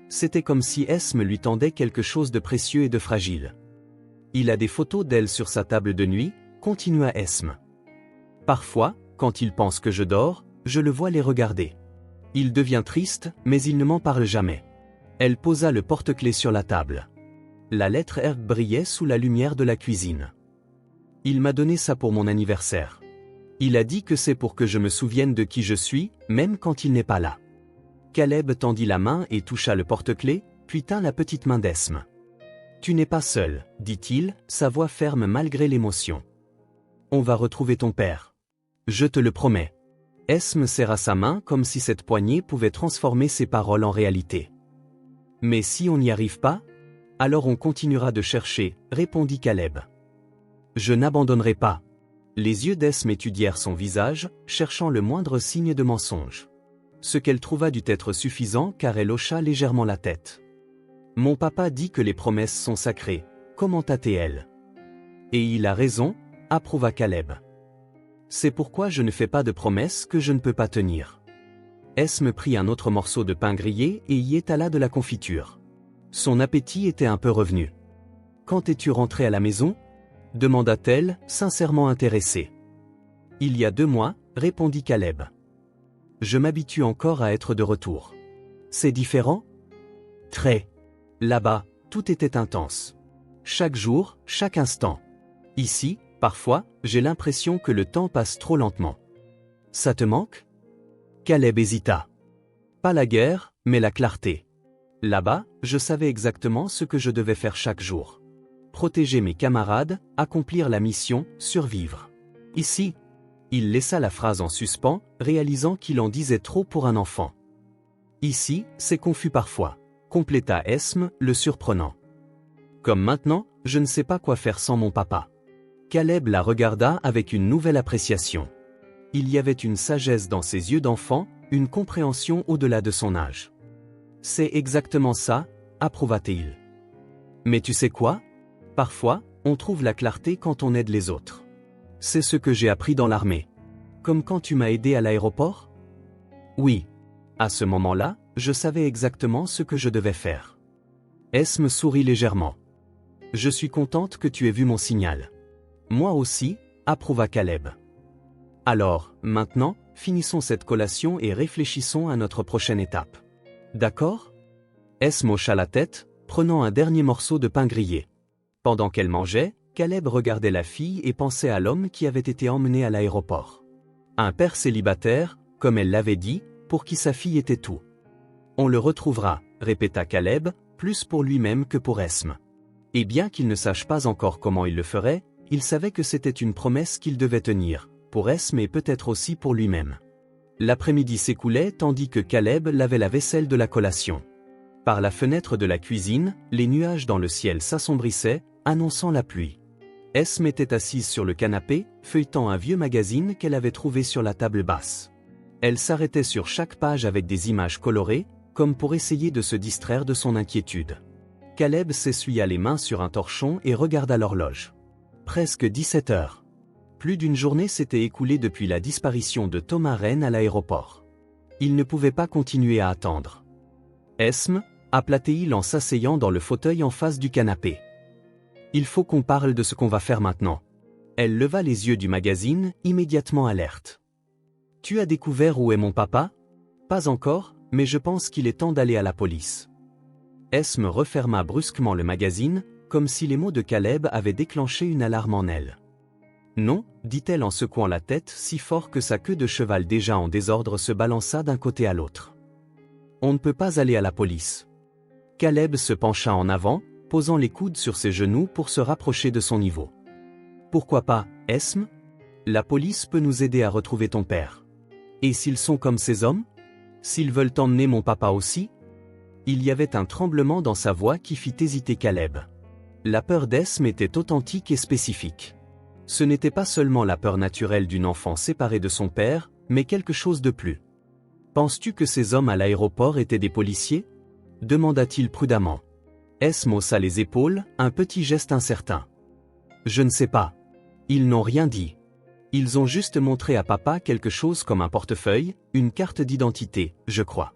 A: C'était comme si Esme lui tendait quelque chose de précieux et de fragile. Il a des photos d'elle sur sa table de nuit, continua Esme. Parfois, quand il pense que je dors, je le vois les regarder. Il devient triste, mais il ne m'en parle jamais. Elle posa le porte-clés sur la table. La lettre R brillait sous la lumière de la cuisine. Il m'a donné ça pour mon anniversaire. Il a dit que c'est pour que je me souvienne de qui je suis, même quand il n'est pas là. Caleb tendit la main et toucha le porte-clés, puis tint la petite main d'Esme. Tu n'es pas seul, dit-il, sa voix ferme malgré l'émotion. On va retrouver ton père. Je te le promets. Esme serra sa main comme si cette poignée pouvait transformer ses paroles en réalité. Mais si on n'y arrive pas? Alors on continuera de chercher, répondit Caleb. Je n'abandonnerai pas. Les yeux d'Esme étudièrent son visage, cherchant le moindre signe de mensonge. Ce qu'elle trouva dut être suffisant car elle hocha légèrement la tête. Mon papa dit que les promesses sont sacrées, commenta-t-elle. Et il a raison, approuva Caleb. C'est pourquoi je ne fais pas de promesses que je ne peux pas tenir. Esme prit un autre morceau de pain grillé et y étala de la confiture. Son appétit était un peu revenu. Quand es-tu rentré à la maison? Demanda-t-elle, sincèrement intéressée. Il y a 2 mois, répondit Caleb. Je m'habitue encore à être de retour. C'est différent? Très. Là-bas, tout était intense. Chaque jour, chaque instant. Ici, parfois, j'ai l'impression que le temps passe trop lentement. Ça te manque? Caleb hésita. Pas la guerre, mais la clarté. Là-bas, je savais exactement ce que je devais faire chaque jour. Protéger mes camarades, accomplir la mission, survivre. Ici, il laissa la phrase en suspens, réalisant qu'il en disait trop pour un enfant. Ici, c'est confus parfois, compléta Esme, le surprenant. Comme maintenant, je ne sais pas quoi faire sans mon papa. Caleb la regarda avec une nouvelle appréciation. Il y avait une sagesse dans ses yeux d'enfant, une compréhension au-delà de son âge. C'est exactement ça, approuva-t-il. Mais tu sais quoi? Parfois, on trouve la clarté quand on aide les autres. C'est ce que j'ai appris dans l'armée. Comme quand tu m'as aidé à l'aéroport? Oui. À ce moment-là, je savais exactement ce que je devais faire. Esme sourit légèrement. Je suis contente que tu aies vu mon signal. Moi aussi, approuva Caleb. Alors, maintenant, finissons cette collation et réfléchissons à notre prochaine étape. D'accord? Esme hocha la tête, prenant un dernier morceau de pain grillé. Pendant qu'elle mangeait, Caleb regardait la fille et pensait à l'homme qui avait été emmené à l'aéroport. Un père célibataire, comme elle l'avait dit, pour qui sa fille était tout. On le retrouvera, répéta Caleb, plus pour lui-même que pour Esme. Et bien qu'il ne sache pas encore comment il le ferait, il savait que c'était une promesse qu'il devait tenir, pour Esme et peut-être aussi pour lui-même. L'après-midi s'écoulait tandis que Caleb lavait la vaisselle de la collation. Par la fenêtre de la cuisine, les nuages dans le ciel s'assombrissaient, annonçant la pluie. Esme était assise sur le canapé, feuilletant un vieux magazine qu'elle avait trouvé sur la table basse. Elle s'arrêtait sur chaque page avec des images colorées, comme pour essayer de se distraire de son inquiétude. Caleb s'essuya les mains sur un torchon et regarda l'horloge. Presque 17 heures. Plus d'une journée s'était écoulée depuis la disparition de Thomas Rennes à l'aéroport. Il ne pouvait pas continuer à attendre. Esme, appela-t-il en s'asseyant dans le fauteuil en face du canapé. Il faut qu'on parle de ce qu'on va faire maintenant. Elle leva les yeux du magazine, immédiatement alerte. Tu as découvert où est mon papa? Pas encore, mais je pense qu'il est temps d'aller à la police. Esme referma brusquement le magazine, comme si les mots de Caleb avaient déclenché une alarme en elle. Non, dit-elle en secouant la tête si fort que sa queue de cheval déjà en désordre se balança d'un côté à l'autre. On ne peut pas aller à la police. Caleb se pencha en avant, posant les coudes sur ses genoux pour se rapprocher de son niveau. Pourquoi pas, Esme? La police peut nous aider à retrouver ton père. Et s'ils sont comme ces hommes? S'ils veulent emmener mon papa aussi? Il y avait un tremblement dans sa voix qui fit hésiter Caleb. La peur d'Esme était authentique et spécifique. Ce n'était pas seulement la peur naturelle d'une enfant séparée de son père, mais quelque chose de plus. Penses-tu que ces hommes à l'aéroport étaient des policiers? Demanda-t-il prudemment. Esme haussa les épaules, un petit geste incertain. Je ne sais pas. Ils n'ont rien dit. Ils ont juste montré à papa quelque chose comme un portefeuille, une carte d'identité, je crois.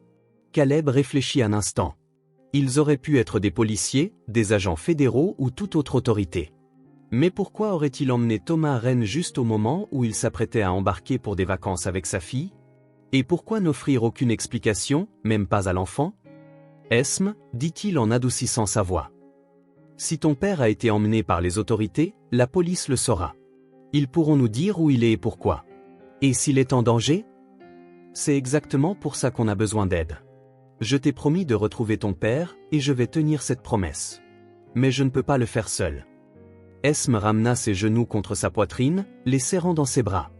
A: Caleb réfléchit un instant. Ils auraient pu être des policiers, des agents fédéraux ou toute autre autorité. Mais pourquoi aurait-il emmené Thomas Rennes juste au moment où il s'apprêtait à embarquer pour des vacances avec sa fille? Et pourquoi n'offrir aucune explication, même pas à l'enfant? Esme, dit-il en adoucissant sa voix. Si ton père a été emmené par les autorités, la police le saura. Ils pourront nous dire où il est et pourquoi. Et s'il est en danger? C'est exactement pour ça qu'on a besoin d'aide. Je t'ai promis de retrouver ton père, et je vais tenir cette promesse. Mais je ne peux pas le faire seul. Esme ramena ses genoux contre sa poitrine, les serrant dans ses bras.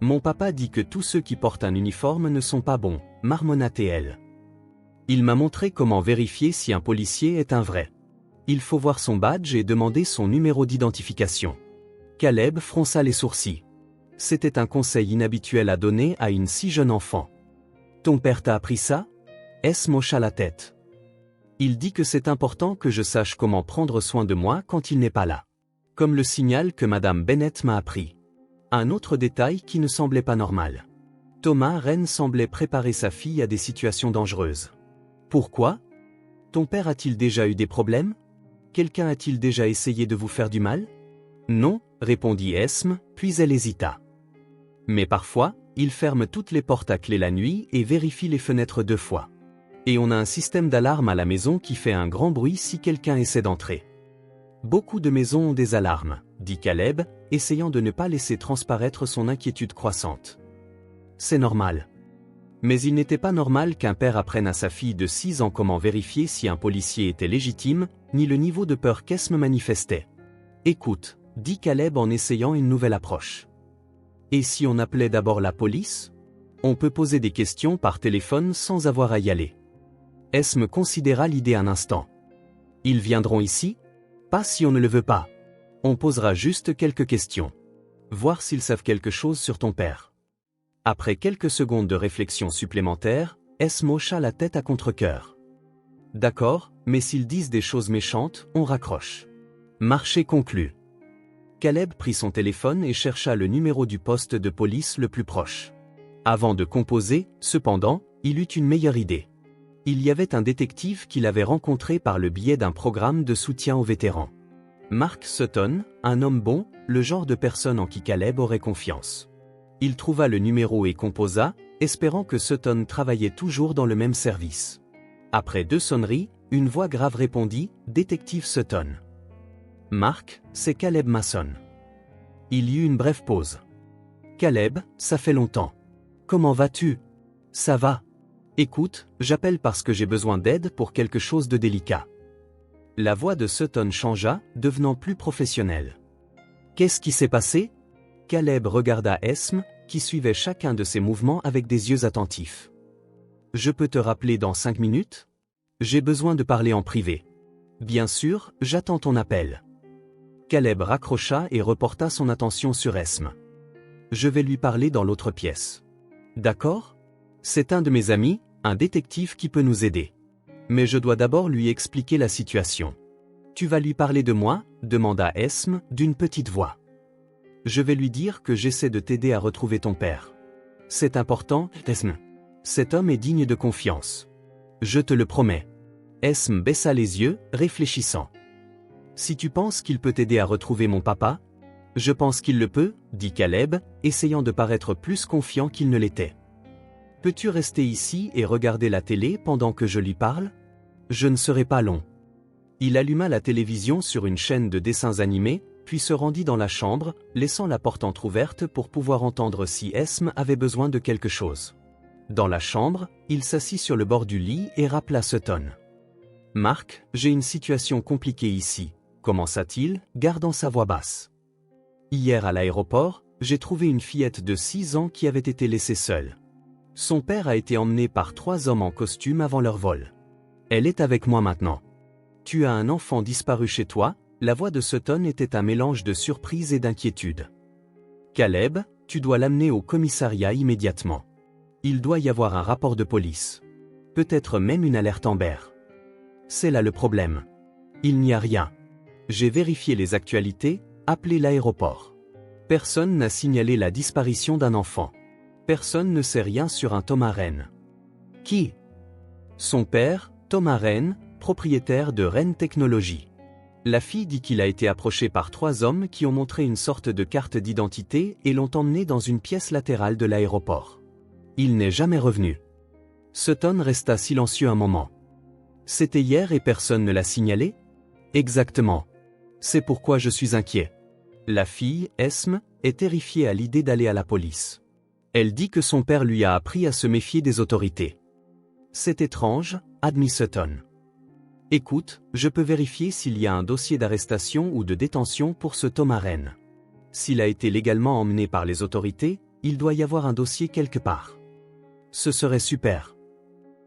A: Mon papa dit que tous ceux qui portent un uniforme ne sont pas bons, marmonna-t-elle. Il m'a montré comment vérifier si un policier est un vrai. Il faut voir son badge et demander son numéro d'identification. Caleb fronça les sourcils. C'était un conseil inhabituel à donner à une si jeune enfant. Ton père t'a appris ça? Esme hocha la tête. Il dit que c'est important que je sache comment prendre soin de moi quand il n'est pas là. Comme le signal que Madame Bennett m'a appris. Un autre détail qui ne semblait pas normal. Thomas Rennes semblait préparer sa fille à des situations dangereuses. Pourquoi? Ton père a-t-il déjà eu des problèmes? Quelqu'un a-t-il déjà essayé de vous faire du mal? Non, répondit Esme, puis elle hésita. Mais parfois, il ferme toutes les portes à clé la nuit et vérifie les fenêtres 2 fois. Et on a un système d'alarme à la maison qui fait un grand bruit si quelqu'un essaie d'entrer. Beaucoup de maisons ont des alarmes, dit Caleb, essayant de ne pas laisser transparaître son inquiétude croissante. C'est normal. Mais il n'était pas normal qu'un père apprenne à sa fille de 6 ans comment vérifier si un policier était légitime, ni le niveau de peur qu'Esme manifestait. Écoute, dit Caleb en essayant une nouvelle approche. Et si on appelait d'abord la police? On peut poser des questions par téléphone sans avoir à y aller. Esme considéra l'idée un instant. Ils viendront ici? Pas si on ne le veut pas. On posera juste quelques questions. Voir s'ils savent quelque chose sur ton père. Après quelques secondes de réflexion supplémentaire, Esme hocha la tête à contre-cœur. D'accord, mais s'ils disent des choses méchantes, on raccroche. Marché conclu. Caleb prit son téléphone et chercha le numéro du poste de police le plus proche. Avant de composer, cependant, il eut une meilleure idée. Il y avait un détective qu'il avait rencontré par le biais d'un programme de soutien aux vétérans. Mark Sutton, un homme bon, le genre de personne en qui Caleb aurait confiance. Il trouva le numéro et composa, espérant que Sutton travaillait toujours dans le même service. Après 2 sonneries, une voix grave répondit « Détective Sutton ». « Mark, c'est Caleb Mason. » Il y eut une brève pause. « Caleb, ça fait longtemps. Comment vas-tu ? » « Ça va. Écoute, j'appelle parce que j'ai besoin d'aide pour quelque chose de délicat. » La voix de Sutton changea, devenant plus professionnelle. « Qu'est-ce qui s'est passé ?» Caleb regarda Esme, qui suivait chacun de ses mouvements avec des yeux attentifs. « Je peux te rappeler dans 5 minutes ? J'ai besoin de parler en privé. »« Bien sûr, j'attends ton appel. » Caleb raccrocha et reporta son attention sur Esme. « Je vais lui parler dans l'autre pièce. »« D'accord ? C'est un de mes amis, un détective qui peut nous aider. Mais je dois d'abord lui expliquer la situation. »« Tu vas lui parler de moi ?» demanda Esme, d'une petite voix. « Je vais lui dire que j'essaie de t'aider à retrouver ton père. C'est important, Esme. Cet homme est digne de confiance. Je te le promets. » Esme baissa les yeux, réfléchissant. « Si tu penses qu'il peut t'aider à retrouver mon papa ? » « Je pense qu'il le peut, » dit Caleb, essayant de paraître plus confiant qu'il ne l'était. « Peux-tu rester ici et regarder la télé pendant que je lui parle ? Je ne serai pas long. » Il alluma la télévision sur une chaîne de dessins animés, puis se rendit dans la chambre, laissant la porte entr'ouverte pour pouvoir entendre si Esme avait besoin de quelque chose. Dans la chambre, il s'assit sur le bord du lit et rappela Sutton. « Mark, j'ai une situation compliquée ici, » commença-t-il, gardant sa voix basse. « Hier à l'aéroport, j'ai trouvé une fillette de 6 ans qui avait été laissée seule. Son père a été emmené par 3 hommes en costume avant leur vol. Elle est avec moi maintenant. Tu as un enfant disparu chez toi ?» La voix de Sutton était un mélange de surprise et d'inquiétude. « Caleb, tu dois l'amener au commissariat immédiatement. Il doit y avoir un rapport de police. Peut-être même une alerte Amber. C'est là le problème. Il n'y a rien. J'ai vérifié les actualités, appelé l'aéroport. Personne n'a signalé la disparition d'un enfant. Personne ne sait rien sur un Thomas Wren. » « Qui ? » ?»« Son père, Thomas Wren, propriétaire de Wren Technologies. La fille dit qu'il a été approché par 3 hommes qui ont montré une sorte de carte d'identité et l'ont emmené dans une pièce latérale de l'aéroport. Il n'est jamais revenu. » Sutton resta silencieux un moment. « C'était hier et personne ne l'a signalé ? » ?»« Exactement. C'est pourquoi je suis inquiet. La fille, Esme, est terrifiée à l'idée d'aller à la police. Elle dit que son père lui a appris à se méfier des autorités. »« C'est étrange, » admit Sutton. « Écoute, je peux vérifier s'il y a un dossier d'arrestation ou de détention pour ce Thomas Wren. S'il a été légalement emmené par les autorités, il doit y avoir un dossier quelque part. Ce serait super. »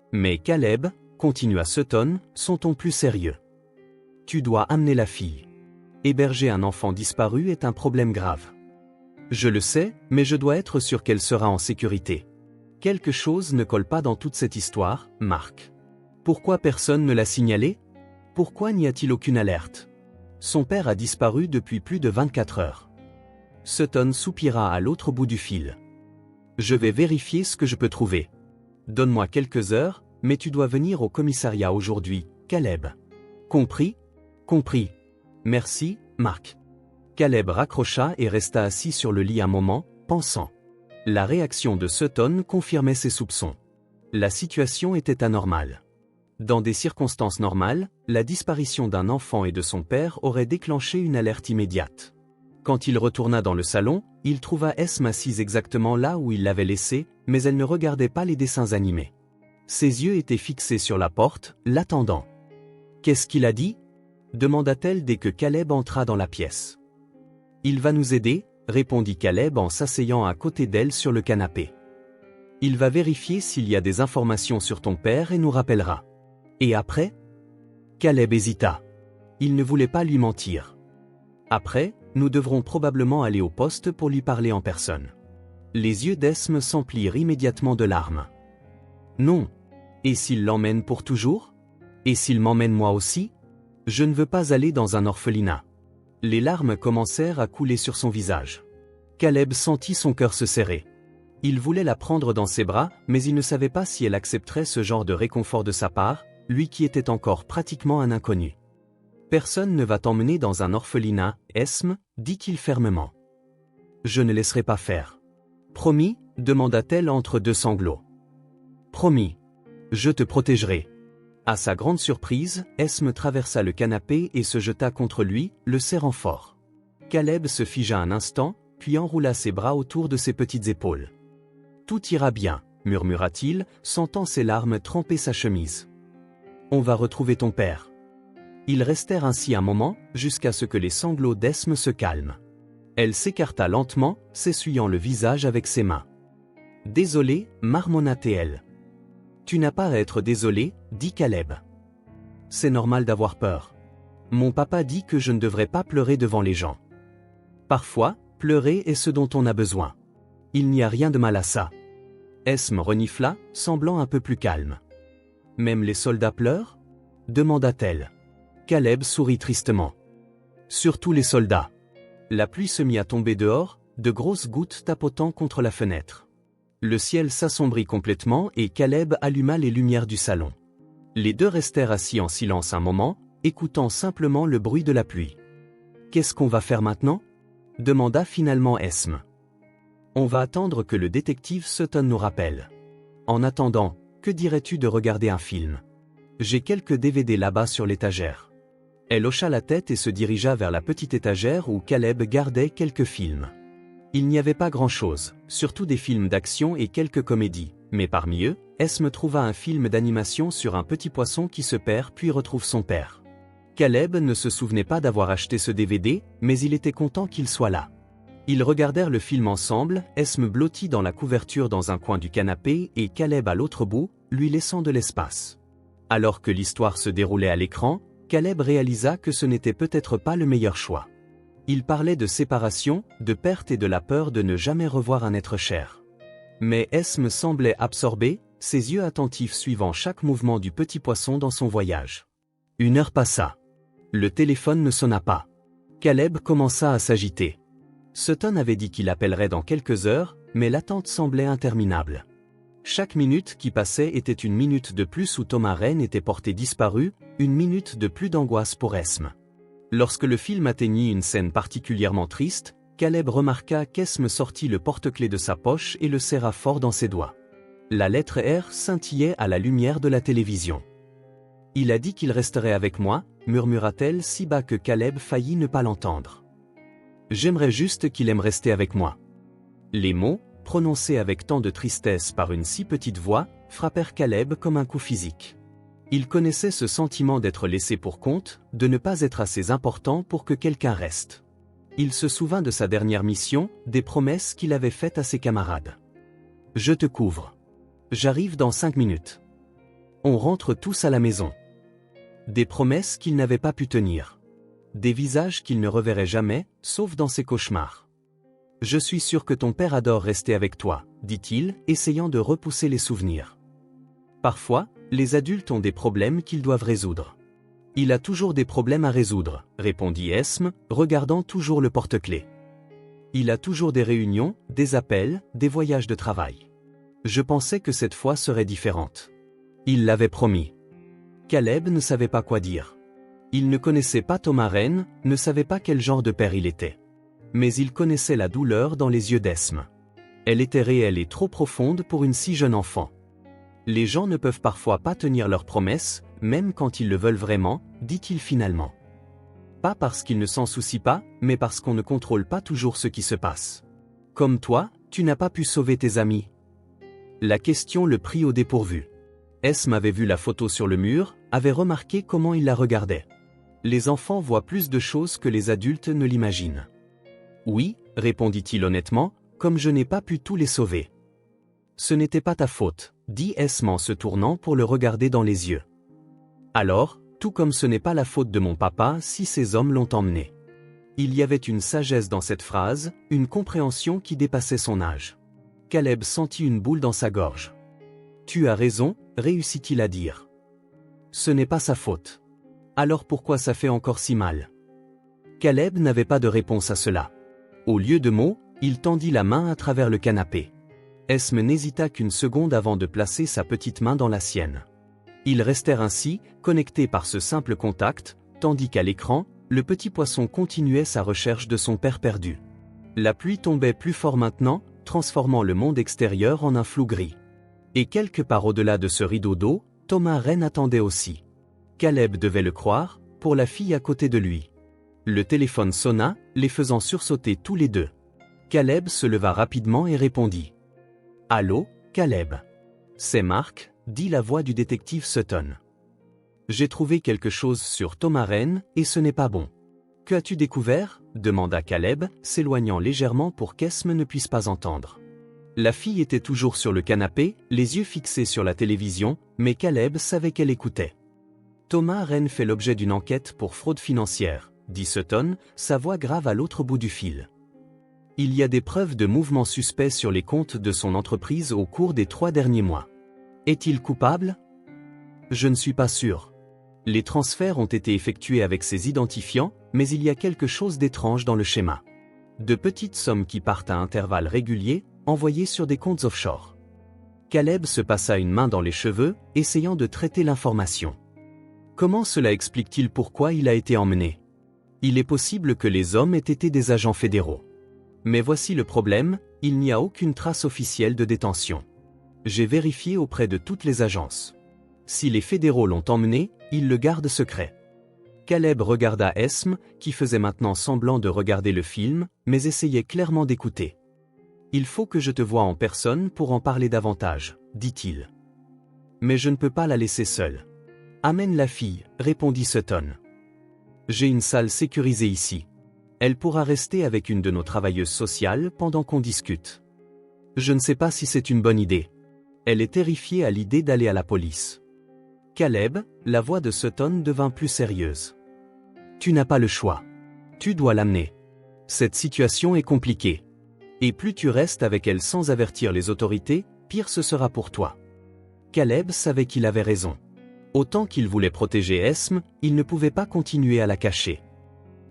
A: « Mais Caleb, » continua Sutton, son ton plus sérieux. « Tu dois amener la fille. Héberger un enfant disparu est un problème grave. Je le sais, mais je dois être sûr qu'elle sera en sécurité. Quelque chose ne colle pas dans toute cette histoire, Mark. Pourquoi personne ne l'a signalé ? Pourquoi n'y a-t-il aucune alerte ? Son père a disparu depuis plus de 24 heures. » Sutton soupira à l'autre bout du fil. « Je vais vérifier ce que je peux trouver. Donne-moi quelques heures, mais tu dois venir au commissariat aujourd'hui, Caleb. Compris ? Compris. Merci, Mark. » Caleb raccrocha et resta assis sur le lit un moment, pensant. La réaction de Sutton confirmait ses soupçons. La situation était anormale. Dans des circonstances normales, la disparition d'un enfant et de son père aurait déclenché une alerte immédiate. Quand il retourna dans le salon, il trouva Esme assise exactement là où il l'avait laissée, mais elle ne regardait pas les dessins animés. Ses yeux étaient fixés sur la porte, l'attendant. « Qu'est-ce qu'il a dit ?» demanda-t-elle dès que Caleb entra dans la pièce. « Il va nous aider » répondit Caleb en s'asseyant à côté d'elle sur le canapé. « Il va vérifier s'il y a des informations sur ton père et nous rappellera. » « Et après ?» Caleb hésita. Il ne voulait pas lui mentir. « Après, nous devrons probablement aller au poste pour lui parler en personne. » Les yeux d'Esme s'emplirent immédiatement de larmes. « Non. Et s'il l'emmène pour toujours ? Et s'il m'emmène moi aussi ? Je ne veux pas aller dans un orphelinat. » Les larmes commencèrent à couler sur son visage. Caleb sentit son cœur se serrer. Il voulait la prendre dans ses bras, mais il ne savait pas si elle accepterait ce genre de réconfort de sa part, lui qui était encore pratiquement un inconnu. « Personne ne va t'emmener dans un orphelinat, Esme, dit-il fermement. « Je ne laisserai pas faire. »« Promis » demanda-t-elle entre deux sanglots. « Promis. Je te protégerai. » À sa grande surprise, Esme traversa le canapé et se jeta contre lui, le serrant fort. Caleb se figea un instant, puis enroula ses bras autour de ses petites épaules. « Tout ira bien, murmura-t-il, sentant ses larmes tremper sa chemise. « On va retrouver ton père. » Ils restèrent ainsi un moment, jusqu'à ce que les sanglots d'Esme se calment. Elle s'écarta lentement, s'essuyant le visage avec ses mains. « Désolé, marmonna-t-elle. »« Tu n'as pas à être désolé, dit Caleb. C'est normal d'avoir peur. Mon papa dit que je ne devrais pas pleurer devant les gens. Parfois, pleurer est ce dont on a besoin. Il n'y a rien de mal à ça. » Esme renifla, semblant un peu plus calme. « Même les soldats pleurent » demanda-t-elle. Caleb sourit tristement. « Surtout les soldats. » La pluie se mit à tomber dehors, de grosses gouttes tapotant contre la fenêtre. Le ciel s'assombrit complètement et Caleb alluma les lumières du salon. Les deux restèrent assis en silence un moment, écoutant simplement le bruit de la pluie. « Qu'est-ce qu'on va faire maintenant » demanda finalement Esme. « On va attendre que le détective Sutton nous rappelle. En attendant, que dirais-tu de regarder un film ? J'ai quelques DVD là-bas sur l'étagère. » Elle hocha la tête et se dirigea vers la petite étagère où Caleb gardait quelques films. Il n'y avait pas grand-chose, surtout des films d'action et quelques comédies, mais parmi eux, Esme trouva un film d'animation sur un petit poisson qui se perd puis retrouve son père. Caleb ne se souvenait pas d'avoir acheté ce DVD, mais il était content qu'il soit là. Ils regardèrent le film ensemble, Esme blottie dans la couverture dans un coin du canapé et Caleb à l'autre bout, lui laissant de l'espace. Alors que l'histoire se déroulait à l'écran, Caleb réalisa que ce n'était peut-être pas le meilleur choix. Il parlait de séparation, de perte et de la peur de ne jamais revoir un être cher. Mais Esme semblait absorbée, ses yeux attentifs suivant chaque mouvement du petit poisson dans son voyage. 1 heure passa. Le téléphone ne sonna pas. Caleb commença à s'agiter. Sutton avait dit qu'il appellerait dans quelques heures, mais l'attente semblait interminable. Chaque minute qui passait était une minute de plus où Thomas Raine était porté disparu, une minute de plus d'angoisse pour Esme. Lorsque le film atteignit une scène particulièrement triste, Caleb remarqua qu'Esme sortit le porte-clés de sa poche et le serra fort dans ses doigts. La lettre R scintillait à la lumière de la télévision. « Il a dit qu'il resterait avec moi » murmura-t-elle si bas que Caleb faillit ne pas l'entendre. « J'aimerais juste qu'il aime rester avec moi. » Les mots, prononcés avec tant de tristesse par une si petite voix, frappèrent Caleb comme un coup physique. Il connaissait ce sentiment d'être laissé pour compte, de ne pas être assez important pour que quelqu'un reste. Il se souvint de sa dernière mission, des promesses qu'il avait faites à ses camarades. « Je te couvre. J'arrive dans 5 minutes. On rentre tous à la maison. » Des promesses qu'il n'avait pas pu tenir. Des visages qu'il ne reverrait jamais, sauf dans ses cauchemars. « Je suis sûr que ton père adore rester avec toi, » dit-il, essayant de repousser les souvenirs. Parfois, les adultes ont des problèmes qu'ils doivent résoudre. « Il a toujours des problèmes à résoudre, » répondit Esme, regardant toujours le porte-clés. « Il a toujours des réunions, des appels, des voyages de travail. Je pensais que cette fois serait différente. » Il l'avait promis. Caleb ne savait pas quoi dire. Il ne connaissait pas Thomas Raine, ne savait pas quel genre de père il était. Mais il connaissait la douleur dans les yeux d'Esme. Elle était réelle et trop profonde pour une si jeune enfant. Les gens ne peuvent parfois pas tenir leurs promesses, même quand ils le veulent vraiment, dit-il finalement. Pas parce qu'ils ne s'en soucient pas, mais parce qu'on ne contrôle pas toujours ce qui se passe. Comme toi, tu n'as pas pu sauver tes amis. La question le prit au dépourvu. Esme avait vu la photo sur le mur, avait remarqué comment il la regardait. Les enfants voient plus de choses que les adultes ne l'imaginent. Oui, répondit-il honnêtement, comme je n'ai pas pu tous les sauver. Ce n'était pas ta faute, dit Esme en se tournant pour le regarder dans les yeux. Alors, tout comme ce n'est pas la faute de mon papa si ces hommes l'ont emmené. Il y avait une sagesse dans cette phrase, une compréhension qui dépassait son âge. Caleb sentit une boule dans sa gorge. Tu as raison, réussit-il à dire. Ce n'est pas sa faute. Alors pourquoi ça fait encore si mal ? Caleb n'avait pas de réponse à cela. Au lieu de mots, il tendit la main à travers le canapé. Esme n'hésita qu'une seconde avant de placer sa petite main dans la sienne. Ils restèrent ainsi, connectés par ce simple contact, tandis qu'à l'écran, le petit poisson continuait sa recherche de son père perdu. La pluie tombait plus fort maintenant, transformant le monde extérieur en un flou gris. Et quelque part au-delà de ce rideau d'eau, Thomas Wren attendait aussi. Caleb devait le croire, pour la fille à côté de lui. Le téléphone sonna, les faisant sursauter tous les deux. Caleb se leva rapidement et répondit. « Allô, Caleb. C'est Mark, dit la voix du détective Sutton. J'ai trouvé quelque chose sur Thomas Wren, et ce n'est pas bon. Que as-tu découvert ? Demanda Caleb, s'éloignant légèrement pour qu'Esme ne puisse pas entendre. La fille était toujours sur le canapé, les yeux fixés sur la télévision, mais Caleb savait qu'elle écoutait. Thomas Wren fait l'objet d'une enquête pour fraude financière, dit Sutton, sa voix grave à l'autre bout du fil. Il y a des preuves de mouvements suspects sur les comptes de son entreprise au cours des 3 derniers mois. Est-il coupable ? Je ne suis pas sûr. Les transferts ont été effectués avec ses identifiants, mais il y a quelque chose d'étrange dans le schéma. De petites sommes qui partent à intervalles réguliers, envoyées sur des comptes offshore. Caleb se passa une main dans les cheveux, essayant de traiter l'information. Comment cela explique-t-il pourquoi il a été emmené ? Il est possible que les hommes aient été des agents fédéraux. Mais voici le problème, il n'y a aucune trace officielle de détention. J'ai vérifié auprès de toutes les agences. Si les fédéraux l'ont emmené, ils le gardent secret. Caleb regarda Esme, qui faisait maintenant semblant de regarder le film, mais essayait clairement d'écouter. « Il faut que je te voie en personne pour en parler davantage, dit-il. Mais je ne peux pas la laisser seule. Amène la fille, répondit Sutton. J'ai une salle sécurisée ici. Elle pourra rester avec une de nos travailleuses sociales pendant qu'on discute. Je ne sais pas si c'est une bonne idée. Elle est terrifiée à l'idée d'aller à la police. Caleb, la voix de Sutton devint plus sérieuse. Tu n'as pas le choix. Tu dois l'amener. Cette situation est compliquée. Et plus tu restes avec elle sans avertir les autorités, pire ce sera pour toi. Caleb savait qu'il avait raison. Autant qu'il voulait protéger Esme, il ne pouvait pas continuer à la cacher.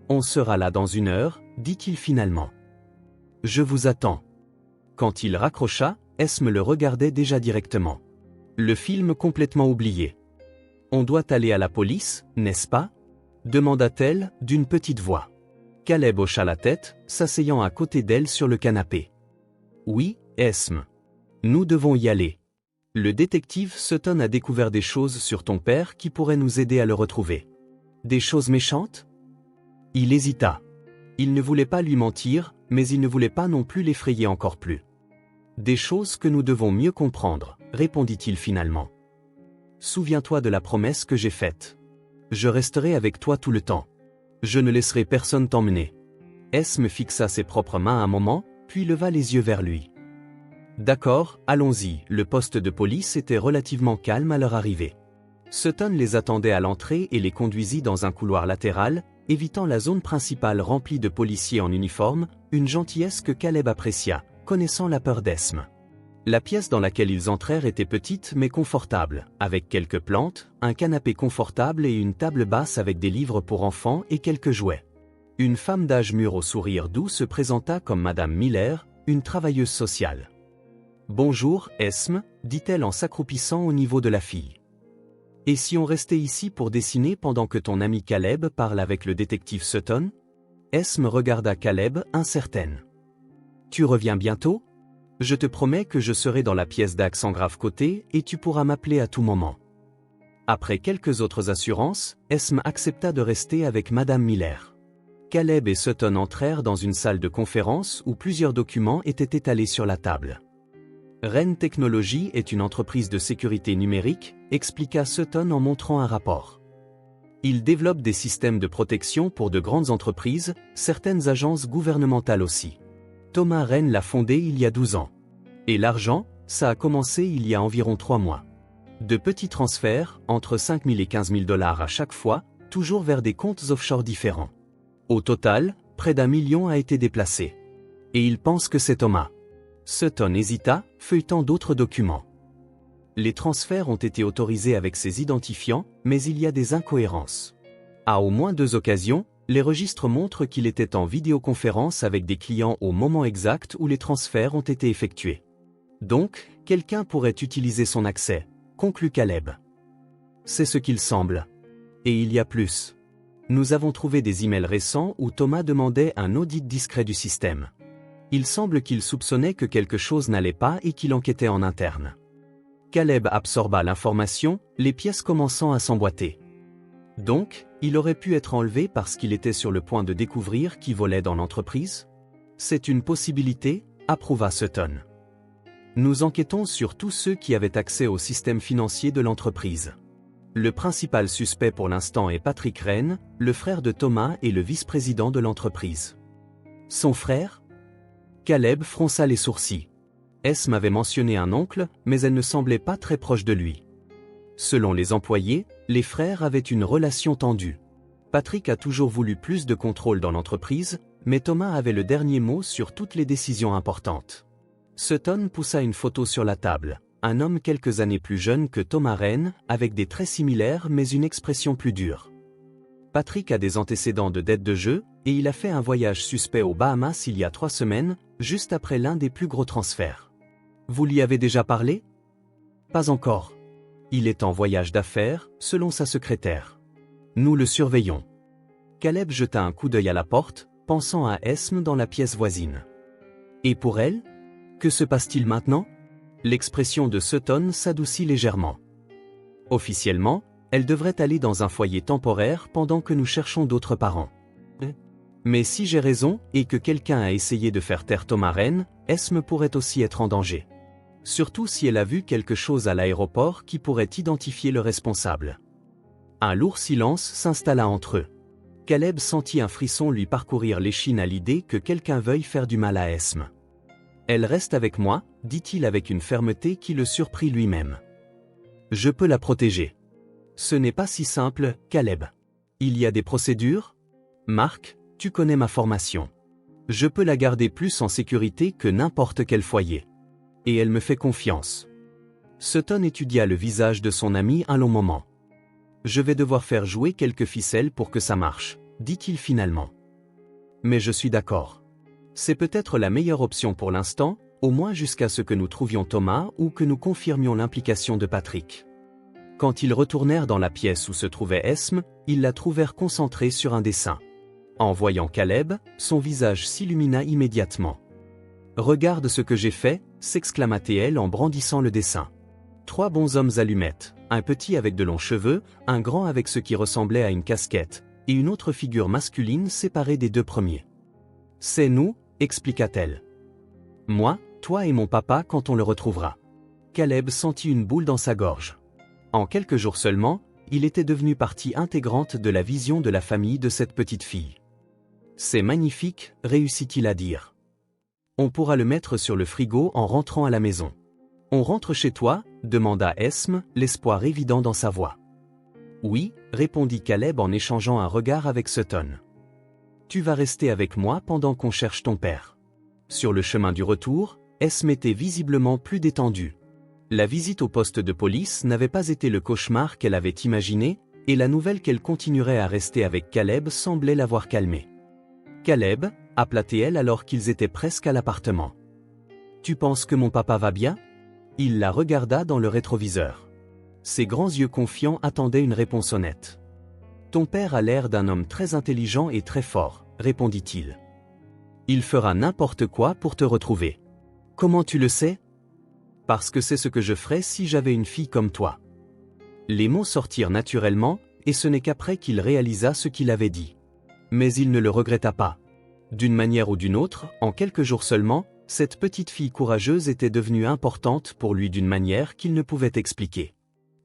A: On sera là dans 1 heure, dit-il finalement. Je vous attends. Quand il raccrocha, Esme le regardait déjà directement. Le film complètement oublié. On doit aller à la police, n'est-ce pas ? Demanda-t-elle, d'une petite voix. Caleb hocha la tête, s'asseyant à côté d'elle sur le canapé. Oui, Esme. Nous devons y aller. Le détective Sutton a découvert des choses sur ton père qui pourraient nous aider à le retrouver. Des choses méchantes ? Il hésita. Il ne voulait pas lui mentir, mais il ne voulait pas non plus l'effrayer encore plus. Des choses que nous devons mieux comprendre, répondit-il finalement. Souviens-toi de la promesse que j'ai faite. Je resterai avec toi tout le temps. Je ne laisserai personne t'emmener. Esme fixa ses propres mains un moment, puis leva les yeux vers lui. D'accord, allons-y. Le poste de police était relativement calme à leur arrivée. Sutton les attendait à l'entrée et les conduisit dans un couloir latéral, évitant la zone principale remplie de policiers en uniforme, une gentillesse que Caleb apprécia, connaissant la peur d'Esme. La pièce dans laquelle ils entrèrent était petite mais confortable, avec quelques plantes, un canapé confortable et une table basse avec des livres pour enfants et quelques jouets. Une femme d'âge mûr au sourire doux se présenta comme Madame Miller, une travailleuse sociale. « Bonjour, Esme, dit-elle en s'accroupissant au niveau de la fille. Et si on restait ici pour dessiner pendant que ton ami Caleb parle avec le détective Sutton ?» Esme regarda Caleb, incertaine. « Tu reviens bientôt ? Je te promets que je serai dans la pièce d'accent grave côté et tu pourras m'appeler à tout moment. » Après quelques autres assurances, Esme accepta de rester avec Madame Miller. Caleb et Sutton entrèrent dans une salle de conférence où plusieurs documents étaient étalés sur la table. Wren Technologies est une entreprise de sécurité numérique, expliqua Sutton en montrant un rapport. Il développe des systèmes de protection pour de grandes entreprises, certaines agences gouvernementales aussi. Thomas Wren l'a fondé il y a 12 ans. Et l'argent, ça a commencé il y a environ 3 mois. De petits transferts, entre 5 000 et 15 000 $ à chaque fois, toujours vers des comptes offshore différents. Au total, près d'1 million a été déplacé. Et il pense que c'est Thomas. Sutton hésita, feuilletant d'autres documents. Les transferts ont été autorisés avec ses identifiants, mais il y a des incohérences. À au moins 2 occasions, Les registres montrent qu'il était en vidéoconférence avec des clients au moment exact où les transferts ont été effectués. Donc, quelqu'un pourrait utiliser son accès, conclut Caleb. C'est ce qu'il semble. Et il y a plus. Nous avons trouvé des emails récents où Thomas demandait un audit discret du système. Il semble qu'il soupçonnait que quelque chose n'allait pas et qu'il enquêtait en interne. Caleb absorba l'information, les pièces commençant à s'emboîter. Donc, il aurait pu être enlevé parce qu'il était sur le point de découvrir qui volait dans l'entreprise? C'est une possibilité, approuva Sutton. Nous enquêtons sur tous ceux qui avaient accès au système financier de l'entreprise. Le principal suspect pour l'instant est Patrick Wren, le frère de Thomas et le vice-président de l'entreprise. Son frère? Caleb fronça les sourcils. Esme avait mentionné un oncle, mais elle ne semblait pas très proche de lui. Selon les employés, les frères avaient une relation tendue. Patrick a toujours voulu plus de contrôle dans l'entreprise, mais Thomas avait le dernier mot sur toutes les décisions importantes. Sutton poussa une photo sur la table, un homme quelques années plus jeune que Thomas Wren, avec des traits similaires mais une expression plus dure. Patrick a des antécédents de dettes de jeu, et il a fait un voyage suspect aux Bahamas il y a 3 semaines, juste après l'un des plus gros transferts. Vous lui avez déjà parlé? Pas encore. Il est en voyage d'affaires, selon sa secrétaire. Nous le surveillons. Caleb jeta un coup d'œil à la porte, pensant à Esme dans la pièce voisine. Et pour elle? Que se passe-t-il maintenant? L'expression de Sutton s'adoucit légèrement. Officiellement, elle devrait aller dans un foyer temporaire pendant que nous cherchons d'autres parents. Mais si j'ai raison et que quelqu'un a essayé de faire taire Thomas Wren, Esme pourrait aussi être en danger. Surtout si elle a vu quelque chose à l'aéroport qui pourrait identifier le responsable. Un lourd silence s'installa entre eux. Caleb sentit un frisson lui parcourir l'échine à l'idée que quelqu'un veuille faire du mal à Esme. Elle reste avec moi, dit-il avec une fermeté qui le surprit lui-même. Je peux la protéger. Ce n'est pas si simple, Caleb. Il y a des procédures? Marc, tu connais ma formation. Je peux la garder plus en sécurité que n'importe quel foyer. Et elle me fait confiance. Sutton étudia le visage de son ami un long moment. Je vais devoir faire jouer quelques ficelles pour que ça marche, dit-il finalement. Mais je suis d'accord. C'est peut-être la meilleure option pour l'instant, au moins jusqu'à ce que nous trouvions Thomas ou que nous confirmions l'implication de Patrick. Quand ils retournèrent dans la pièce où se trouvait Esme, ils la trouvèrent concentrée sur un dessin. En voyant Caleb, son visage s'illumina immédiatement. « Regarde ce que j'ai fait !» s'exclama-t-elle en brandissant le dessin. 3 bonshommes allumettes, un petit avec de longs cheveux, un grand avec ce qui ressemblait à une casquette, et une autre figure masculine séparée des 2 premiers. « C'est nous !» expliqua-t-elle. « Moi, toi et mon papa quand on le retrouvera. » Caleb sentit une boule dans sa gorge. En quelques jours seulement, il était devenu partie intégrante de la vision de la famille de cette petite fille. « C'est magnifique », réussit-il à dire. « On pourra le mettre sur le frigo en rentrant à la maison. »« On rentre chez toi ?» demanda Esme, l'espoir évident dans sa voix. « Oui », répondit Caleb en échangeant un regard avec Sutton. « Tu vas rester avec moi pendant qu'on cherche ton père. » Sur le chemin du retour, Esme était visiblement plus détendue. La visite au poste de police n'avait pas été le cauchemar qu'elle avait imaginé, et la nouvelle qu'elle continuerait à rester avec Caleb semblait l'avoir calmée. « Caleb » appela-t-elle alors qu'ils étaient presque à l'appartement. « Tu penses que mon papa va bien ?» Il la regarda dans le rétroviseur. Ses grands yeux confiants attendaient une réponse honnête. « Ton père a l'air d'un homme très intelligent et très fort, » répondit-il. « Il fera n'importe quoi pour te retrouver. »« Comment tu le sais ?»« Parce que c'est ce que je ferais si j'avais une fille comme toi. » Les mots sortirent naturellement, et ce n'est qu'après qu'il réalisa ce qu'il avait dit. Mais il ne le regretta pas. D'une manière ou d'une autre, en quelques jours seulement, cette petite fille courageuse était devenue importante pour lui d'une manière qu'il ne pouvait expliquer.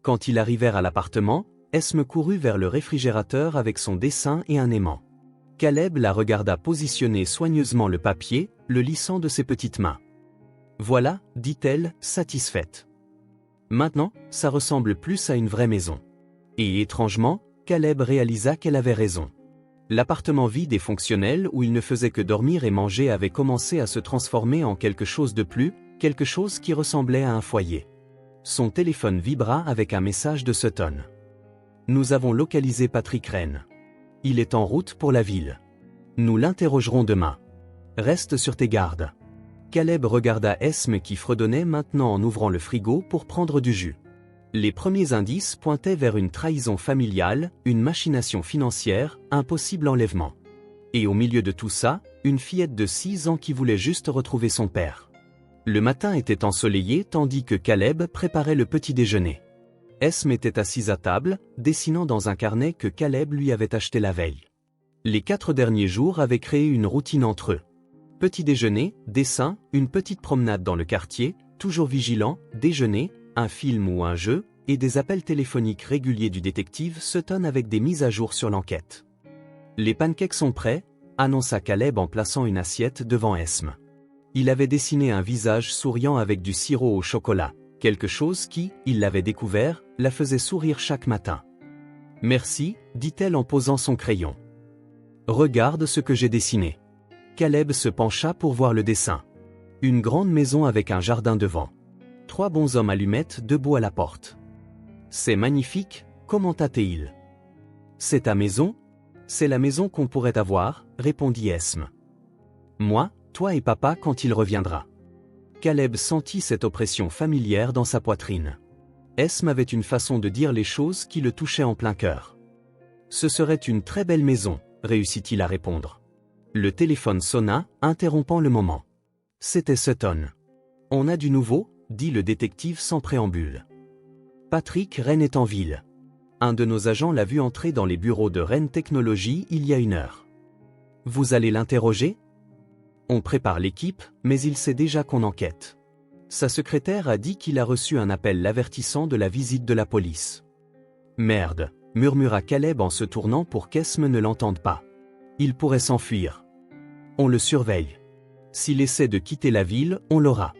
A: Quand ils arrivèrent à l'appartement, Esme courut vers le réfrigérateur avec son dessin et un aimant. Caleb la regarda positionner soigneusement le papier, le lissant de ses petites mains. « Voilà, dit-elle, satisfaite. Maintenant, ça ressemble plus à une vraie maison. » Et étrangement, Caleb réalisa qu'elle avait raison. L'appartement vide et fonctionnel où il ne faisait que dormir et manger avait commencé à se transformer en quelque chose de plus, quelque chose qui ressemblait à un foyer. Son téléphone vibra avec un message de Sutton. « Nous avons localisé Patrick Wren. Il est en route pour la ville. Nous l'interrogerons demain. Reste sur tes gardes. Caleb regarda Esme qui fredonnait maintenant en ouvrant le frigo pour prendre du jus. Les premiers indices pointaient vers une trahison familiale, une machination financière, un possible enlèvement. Et au milieu de tout ça, une fillette de 6 ans qui voulait juste retrouver son père. Le matin était ensoleillé tandis que Caleb préparait le petit déjeuner. Esme était assise à table, dessinant dans un carnet que Caleb lui avait acheté la veille. Les 4 derniers jours avaient créé une routine entre eux. Petit déjeuner, dessin, une petite promenade dans le quartier, toujours vigilant, déjeuner, un film ou un jeu, et des appels téléphoniques réguliers du détective Sutton avec des mises à jour sur l'enquête. Les pancakes sont prêts, annonça Caleb en plaçant une assiette devant Esme. Il avait dessiné un visage souriant avec du sirop au chocolat, quelque chose qui, il l'avait découvert, la faisait sourire chaque matin. « Merci, dit-elle en posant son crayon. Regarde ce que j'ai dessiné. » Caleb se pencha pour voir le dessin. Une grande maison avec un jardin devant. 3 bonshommes allumettes debout à la porte. « C'est magnifique, commenta-t-il. »« C'est ta maison ? C'est la maison qu'on pourrait avoir, répondit Esme. Moi, toi et papa quand il reviendra. Caleb sentit cette oppression familière dans sa poitrine. Esme avait une façon de dire les choses qui le touchaient en plein cœur. Ce serait une très belle maison, réussit-il à répondre. Le téléphone sonna, interrompant le moment. C'était Sutton. On a du nouveau, dit le détective sans préambule. Patrick Wren est en ville. Un de nos agents l'a vu entrer dans les bureaux de Wren Technologies il y a 1 heure. Vous allez l'interroger ? On prépare l'équipe, mais il sait déjà qu'on enquête. Sa secrétaire a dit qu'il a reçu un appel l'avertissant de la visite de la police. Merde, murmura Caleb en se tournant pour qu'Esme ne l'entende pas. Il pourrait s'enfuir. On le surveille. S'il essaie de quitter la ville, on l'aura.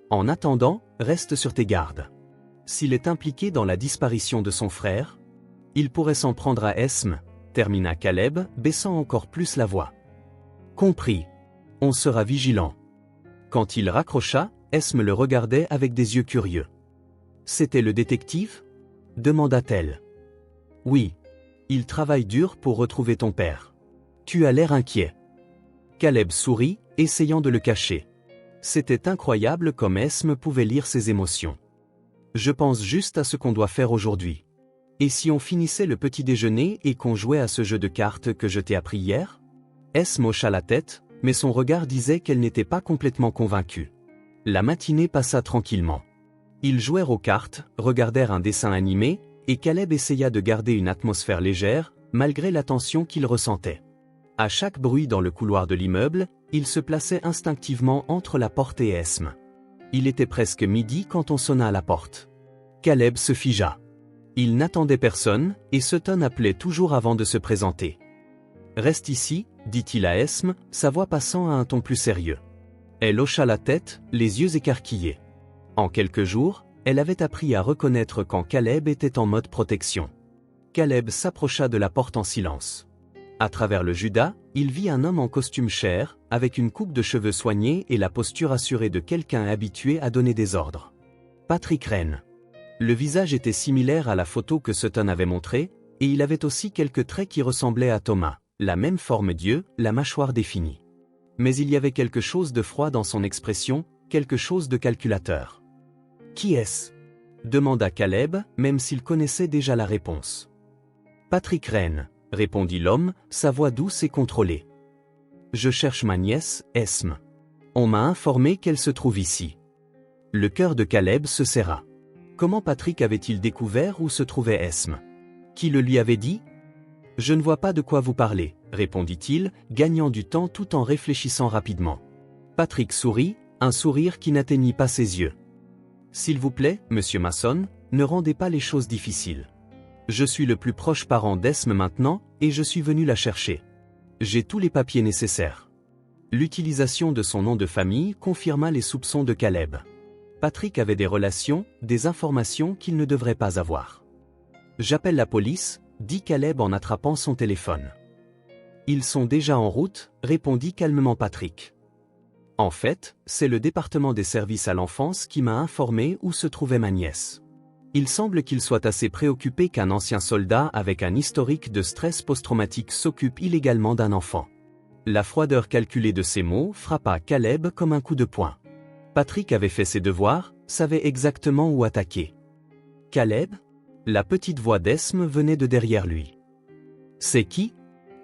A: En attendant, reste sur tes gardes. S'il est impliqué dans la disparition de son frère, il pourrait s'en prendre à Esme, termina Caleb, baissant encore plus la voix. Compris. On sera vigilant. Quand il raccrocha, Esme le regardait avec des yeux curieux. C'était le détective ? Demanda-t-elle. Oui. Il travaille dur pour retrouver ton père. Tu as l'air inquiet. Caleb sourit, essayant de le cacher. C'était incroyable comme Esme pouvait lire ses émotions. Je pense juste à ce qu'on doit faire aujourd'hui. Et si on finissait le petit déjeuner et qu'on jouait à ce jeu de cartes que je t'ai appris hier ? Esme hocha la tête, mais son regard disait qu'elle n'était pas complètement convaincue. La matinée passa tranquillement. Ils jouèrent aux cartes, regardèrent un dessin animé, et Caleb essaya de garder une atmosphère légère, malgré la tension qu'il ressentait. À chaque bruit dans le couloir de l'immeuble, il se plaçait instinctivement entre la porte et Esme. Il était presque midi quand on sonna à la porte. Caleb se figea. Il n'attendait personne, et Sutton appelait toujours avant de se présenter. « Reste ici », dit-il à Esme, sa voix passant à un ton plus sérieux. Elle hocha la tête, les yeux écarquillés. En quelques jours, elle avait appris à reconnaître quand Caleb était en mode protection. Caleb s'approcha de la porte en silence. À travers le judas, il vit un homme en costume chair, avec une coupe de cheveux soignée et la posture assurée de quelqu'un habitué à donner des ordres. Patrick Wren. Le visage était similaire à la photo que Sutton avait montrée, et il avait aussi quelques traits qui ressemblaient à Thomas, la même forme d'yeux, la mâchoire définie. Mais il y avait quelque chose de froid dans son expression, quelque chose de calculateur. « Qui est-ce » demanda Caleb, même s'il connaissait déjà la réponse. « Patrick Wren », répondit l'homme, sa voix douce et contrôlée. « Je cherche ma nièce, Esme. On m'a informé qu'elle se trouve ici. » Le cœur de Caleb se serra. Comment Patrick avait-il découvert où se trouvait Esme ? Qui le lui avait dit ? « Je ne vois pas de quoi vous parlez, » répondit-il, gagnant du temps tout en réfléchissant rapidement. Patrick sourit, un sourire qui n'atteignit pas ses yeux. « S'il vous plaît, monsieur Mason, ne rendez pas les choses difficiles. Je suis le plus proche parent d'Esme maintenant, et je suis venu la chercher. J'ai tous les papiers nécessaires. » L'utilisation de son nom de famille confirma les soupçons de Caleb. Patrick avait des relations, des informations qu'il ne devrait pas avoir. « J'appelle la police, » dit Caleb en attrapant son téléphone. « Ils sont déjà en route, » répondit calmement Patrick. « En fait, c'est le département des services à l'enfance qui m'a informé où se trouvait ma nièce. Il semble qu'il soit assez préoccupé qu'un ancien soldat avec un historique de stress post-traumatique s'occupe illégalement d'un enfant. La froideur calculée de ces mots frappa Caleb comme un coup de poing. Patrick avait fait ses devoirs, savait exactement où attaquer. Caleb? La petite voix d'Esme venait de derrière lui. C'est qui?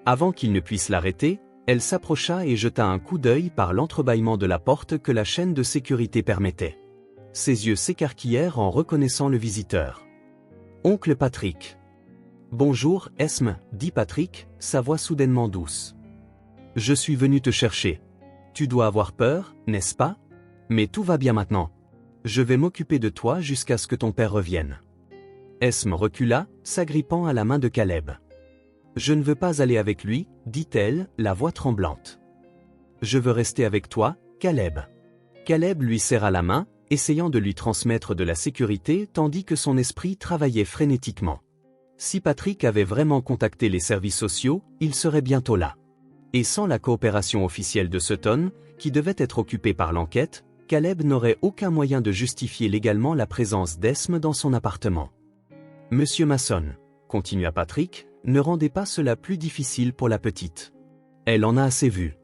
A: Avant qu'il ne puisse l'arrêter, elle s'approcha et jeta un coup d'œil par l'entrebâillement de la porte que la chaîne de sécurité permettait. Ses yeux s'écarquillèrent en reconnaissant le visiteur. Oncle Patrick. Bonjour, Esme, dit Patrick, sa voix soudainement douce. Je suis venu te chercher. Tu dois avoir peur, n'est-ce pas? Mais tout va bien maintenant. Je vais m'occuper de toi jusqu'à ce que ton père revienne. Esme recula, s'agrippant à la main de Caleb. Je ne veux pas aller avec lui, dit-elle, la voix tremblante. Je veux rester avec toi, Caleb. Caleb lui serra la main, essayant de lui transmettre de la sécurité tandis que son esprit travaillait frénétiquement. Si Patrick avait vraiment contacté les services sociaux, il serait bientôt là. Et sans la coopération officielle de Sutton, qui devait être occupée par l'enquête, Caleb n'aurait aucun moyen de justifier légalement la présence d'Esme dans son appartement. Monsieur Mason, continua Patrick, ne rendez pas cela plus difficile pour la petite. Elle en a assez vu.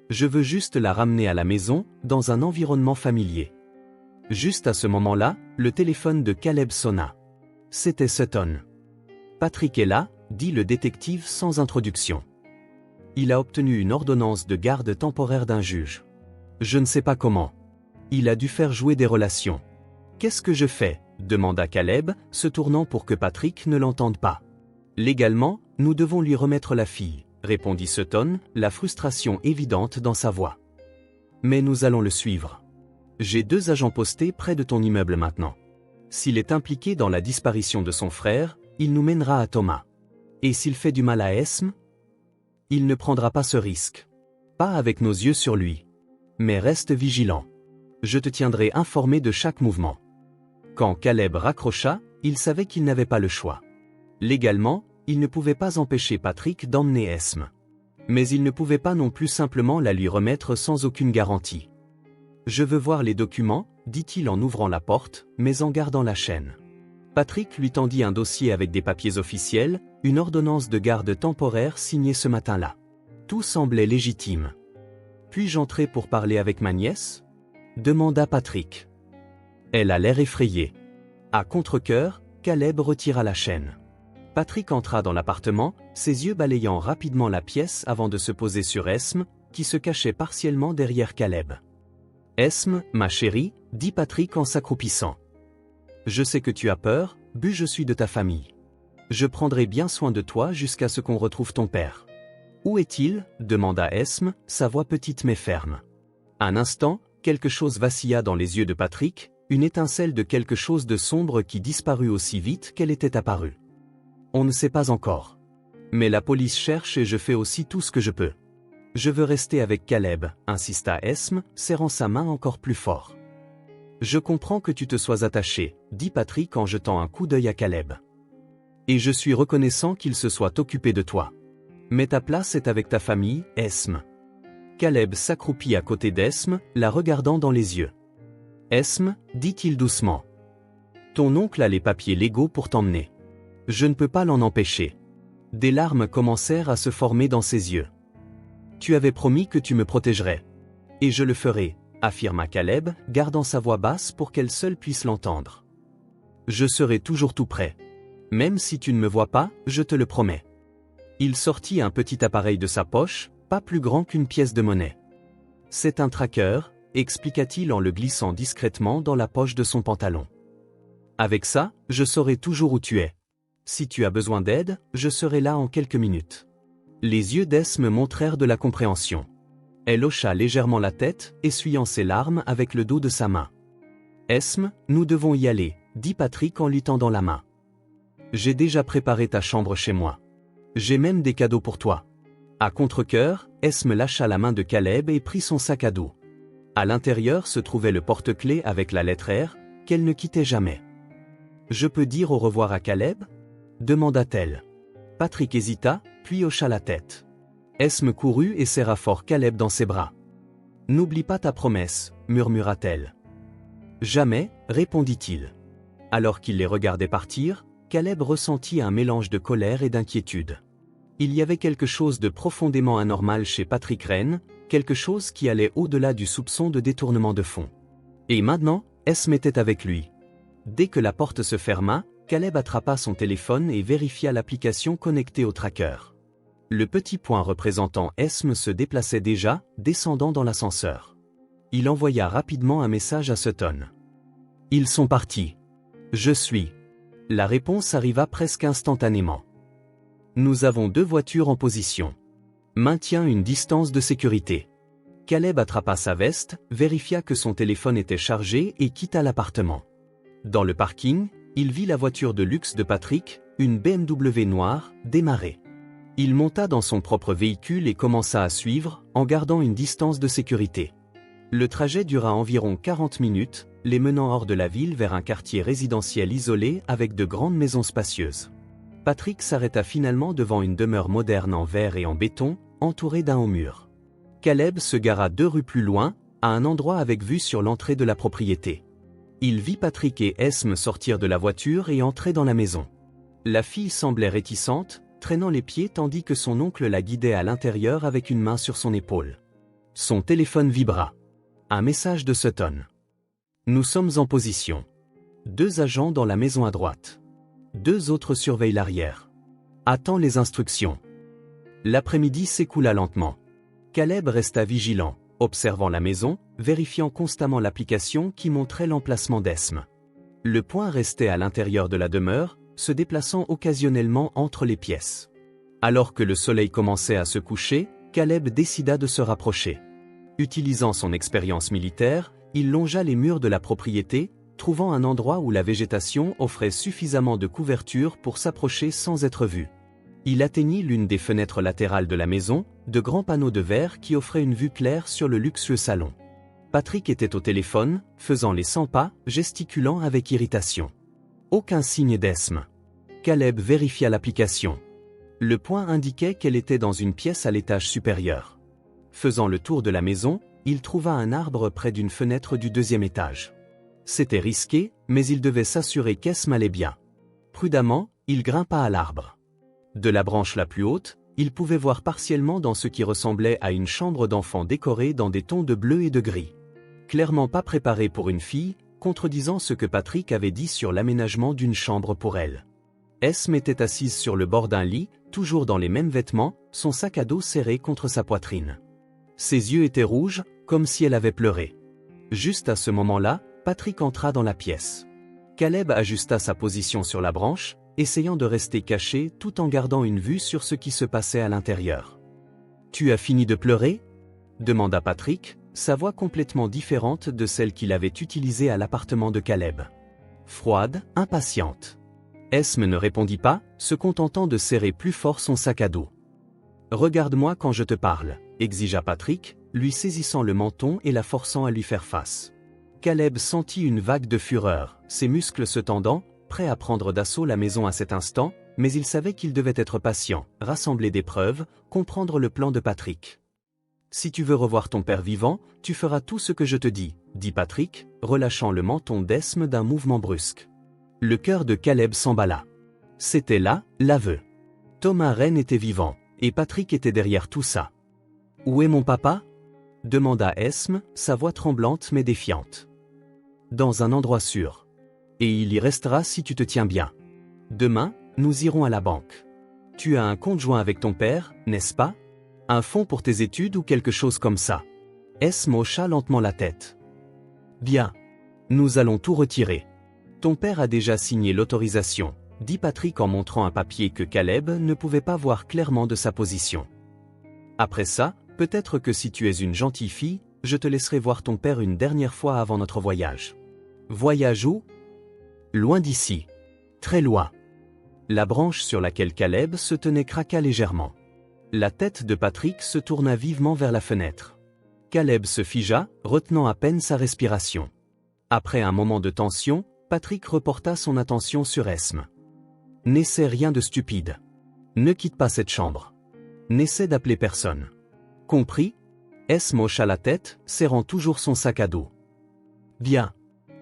A: Je veux juste la ramener à la maison, dans un environnement familier. Juste à ce moment-là, le téléphone de Caleb sonna. C'était Sutton. Patrick est là, dit le détective sans introduction. Il a obtenu une ordonnance de garde temporaire d'un juge. Je ne sais pas comment. Il a dû faire jouer des relations. Qu'est-ce que je fais? Demanda Caleb, se tournant pour que Patrick ne l'entende pas. Légalement, nous devons lui remettre la fille, répondit Sutton, la frustration évidente dans sa voix. Mais nous allons le suivre. J'ai 2 agents postés près de ton immeuble maintenant. S'il est impliqué dans la disparition de son frère, il nous mènera à Thomas. Et s'il fait du mal à Esme? Il ne prendra pas ce risque. Pas avec nos yeux sur lui. Mais reste vigilant. Je te tiendrai informé de chaque mouvement. Quand Caleb raccrocha, il savait qu'il n'avait pas le choix. Légalement, il ne pouvait pas empêcher Patrick d'emmener Esme. Mais il ne pouvait pas non plus simplement la lui remettre sans aucune garantie. Je veux voir les documents, dit-il en ouvrant la porte, mais en gardant la chaîne. Patrick lui tendit un dossier avec des papiers officiels, une ordonnance de garde temporaire signée ce matin-là. Tout semblait légitime. Puis-je entrer pour parler avec ma nièce? Demanda Patrick. Elle a l'air effrayée. À contre-cœur, Caleb retira la chaîne. Patrick entra dans l'appartement, ses yeux balayant rapidement la pièce avant de se poser sur Esme, qui se cachait partiellement derrière Caleb. Esme, ma chérie, dit Patrick en s'accroupissant. Je sais que tu as peur, but je suis de ta famille. Je prendrai bien soin de toi jusqu'à ce qu'on retrouve ton père. Où est-il? Demanda Esme, sa voix petite mais ferme. Un instant, quelque chose vacilla dans les yeux de Patrick, une étincelle de quelque chose de sombre qui disparut aussi vite qu'elle était apparue. On ne sait pas encore. Mais la police cherche et je fais aussi tout ce que je peux. Je veux rester avec Caleb, insista Esme, serrant sa main encore plus fort. Je comprends que tu te sois attaché, dit Patrick en jetant un coup d'œil à Caleb. Et je suis reconnaissant qu'il se soit occupé de toi. Mais ta place est avec ta famille, Esme. Caleb s'accroupit à côté d'Esme, la regardant dans les yeux. Esme, dit-il doucement. Ton oncle a les papiers légaux pour t'emmener. Je ne peux pas l'en empêcher. Des larmes commencèrent à se former dans ses yeux. Tu avais promis que tu me protégerais. Et je le ferai, affirma Caleb, gardant sa voix basse pour qu'elle seule puisse l'entendre. Je serai toujours tout prêt. Même si tu ne me vois pas, je te le promets. Il sortit un petit appareil de sa poche, pas plus grand qu'une pièce de monnaie. C'est un tracker, expliqua-t-il en le glissant discrètement dans la poche de son pantalon. Avec ça, je saurai toujours où tu es. Si tu as besoin d'aide, je serai là en quelques minutes. Les yeux d'Esme montrèrent de la compréhension. Elle hocha légèrement la tête, essuyant ses larmes avec le dos de sa main. Esme, nous devons y aller, dit Patrick en lui tendant la main. J'ai déjà préparé ta chambre chez moi. J'ai même des cadeaux pour toi. À contre-cœur, Esme lâcha la main de Caleb et prit son sac à dos. À l'intérieur se trouvait le porte-clés avec la lettre R, qu'elle ne quittait jamais. Je peux dire au revoir à Caleb? Demanda-t-elle. Patrick hésita, puis hocha la tête. Esme courut et serra fort Caleb dans ses bras. N'oublie pas ta promesse, murmura-t-elle. Jamais, répondit-il. Alors qu'il les regardait partir, Caleb ressentit un mélange de colère et d'inquiétude. Il y avait quelque chose de profondément anormal chez Patrick Rennes, quelque chose qui allait au-delà du soupçon de détournement de fonds. Et maintenant, Esme était avec lui. Dès que la porte se ferma, Caleb attrapa son téléphone et vérifia l'application connectée au tracker. Le petit point représentant Esme se déplaçait déjà, descendant dans l'ascenseur. Il envoya rapidement un message à Sutton. « Ils sont partis. Je suis. » La réponse arriva presque instantanément. « Nous avons 2 voitures en position. Maintiens une distance de sécurité. » Caleb attrapa sa veste, vérifia que son téléphone était chargé et quitta l'appartement. Dans le parking, il vit la voiture de luxe de Patrick, une BMW noire, démarrer. Il monta dans son propre véhicule et commença à suivre, en gardant une distance de sécurité. Le trajet dura environ 40 minutes, les menant hors de la ville vers un quartier résidentiel isolé avec de grandes maisons spacieuses. Patrick s'arrêta finalement devant une demeure moderne en verre et en béton, entourée d'un haut mur. Caleb se gara 2 rues plus loin, à un endroit avec vue sur l'entrée de la propriété. Il vit Patrick et Esme sortir de la voiture et entrer dans la maison. La fille semblait réticente, traînant les pieds tandis que son oncle la guidait à l'intérieur avec une main sur son épaule. Son téléphone vibra. Un message de Sutton. « Nous sommes en position. 2 agents dans la maison à droite. 2 autres surveillent l'arrière. Attends les instructions. » L'après-midi s'écoula lentement. Caleb resta vigilant, observant la maison, vérifiant constamment l'application qui montrait l'emplacement d'Esme. Le point restait à l'intérieur de la demeure, se déplaçant occasionnellement entre les pièces. Alors que le soleil commençait à se coucher, Caleb décida de se rapprocher. Utilisant son expérience militaire, il longea les murs de la propriété, trouvant un endroit où la végétation offrait suffisamment de couverture pour s'approcher sans être vu. Il atteignit l'une des fenêtres latérales de la maison, de grands panneaux de verre qui offraient une vue claire sur le luxueux salon. Patrick était au téléphone, faisant les 100 pas, gesticulant avec irritation. Aucun signe d'Esme. Caleb vérifia l'application. Le point indiquait qu'elle était dans une pièce à l'étage supérieur. Faisant le tour de la maison, il trouva un arbre près d'une fenêtre du 2e étage. C'était risqué, mais il devait s'assurer qu'Esme allait bien. Prudemment, il grimpa à l'arbre. De la branche la plus haute, il pouvait voir partiellement dans ce qui ressemblait à une chambre d'enfant décorée dans des tons de bleu et de gris. Clairement pas préparée pour une fille, contredisant ce que Patrick avait dit sur l'aménagement d'une chambre pour elle. Esme était assise sur le bord d'un lit, toujours dans les mêmes vêtements, son sac à dos serré contre sa poitrine. Ses yeux étaient rouges, comme si elle avait pleuré. Juste à ce moment-là, Patrick entra dans la pièce. Caleb ajusta sa position sur la branche, essayant de rester caché tout en gardant une vue sur ce qui se passait à l'intérieur. « Tu as fini de pleurer ?» demanda Patrick, sa voix complètement différente de celle qu'il avait utilisée à l'appartement de Caleb. Froide, impatiente. Esme ne répondit pas, se contentant de serrer plus fort son sac à dos. « Regarde-moi quand je te parle », exigea Patrick, lui saisissant le menton et la forçant à lui faire face. Caleb sentit une vague de fureur, ses muscles se tendant, prêt à prendre d'assaut la maison à cet instant, mais il savait qu'il devait être patient, rassembler des preuves, comprendre le plan de Patrick. « Si tu veux revoir ton père vivant, tu feras tout ce que je te dis, » dit Patrick, relâchant le menton d'Esme d'un mouvement brusque. Le cœur de Caleb s'emballa. C'était là, l'aveu. Thomas Rennes était vivant, et Patrick était derrière tout ça. « Où est mon papa ?» demanda Esme, sa voix tremblante mais défiante. « Dans un endroit sûr. Et il y restera si tu te tiens bien. Demain, nous irons à la banque. Tu as un compte joint avec ton père, n'est-ce pas? Un fonds pour tes études ou quelque chose comme ça. » Esme hocha lentement la tête. « Bien. Nous allons tout retirer. Ton père a déjà signé l'autorisation, » dit Patrick en montrant un papier que Caleb ne pouvait pas voir clairement de sa position. « Après ça, peut-être que si tu es une gentille fille, je te laisserai voir ton père une dernière fois avant notre voyage. » Voyage où? Loin d'ici. Très loin. La branche sur laquelle Caleb se tenait craqua légèrement. La tête de Patrick se tourna vivement vers la fenêtre. Caleb se figea, retenant à peine sa respiration. Après un moment de tension, Patrick reporta son attention sur Esme. « N'essaie rien de stupide. Ne quitte pas cette chambre. N'essaie d'appeler personne. Compris ?» Esme hocha la tête, serrant toujours son sac à dos. « Bien.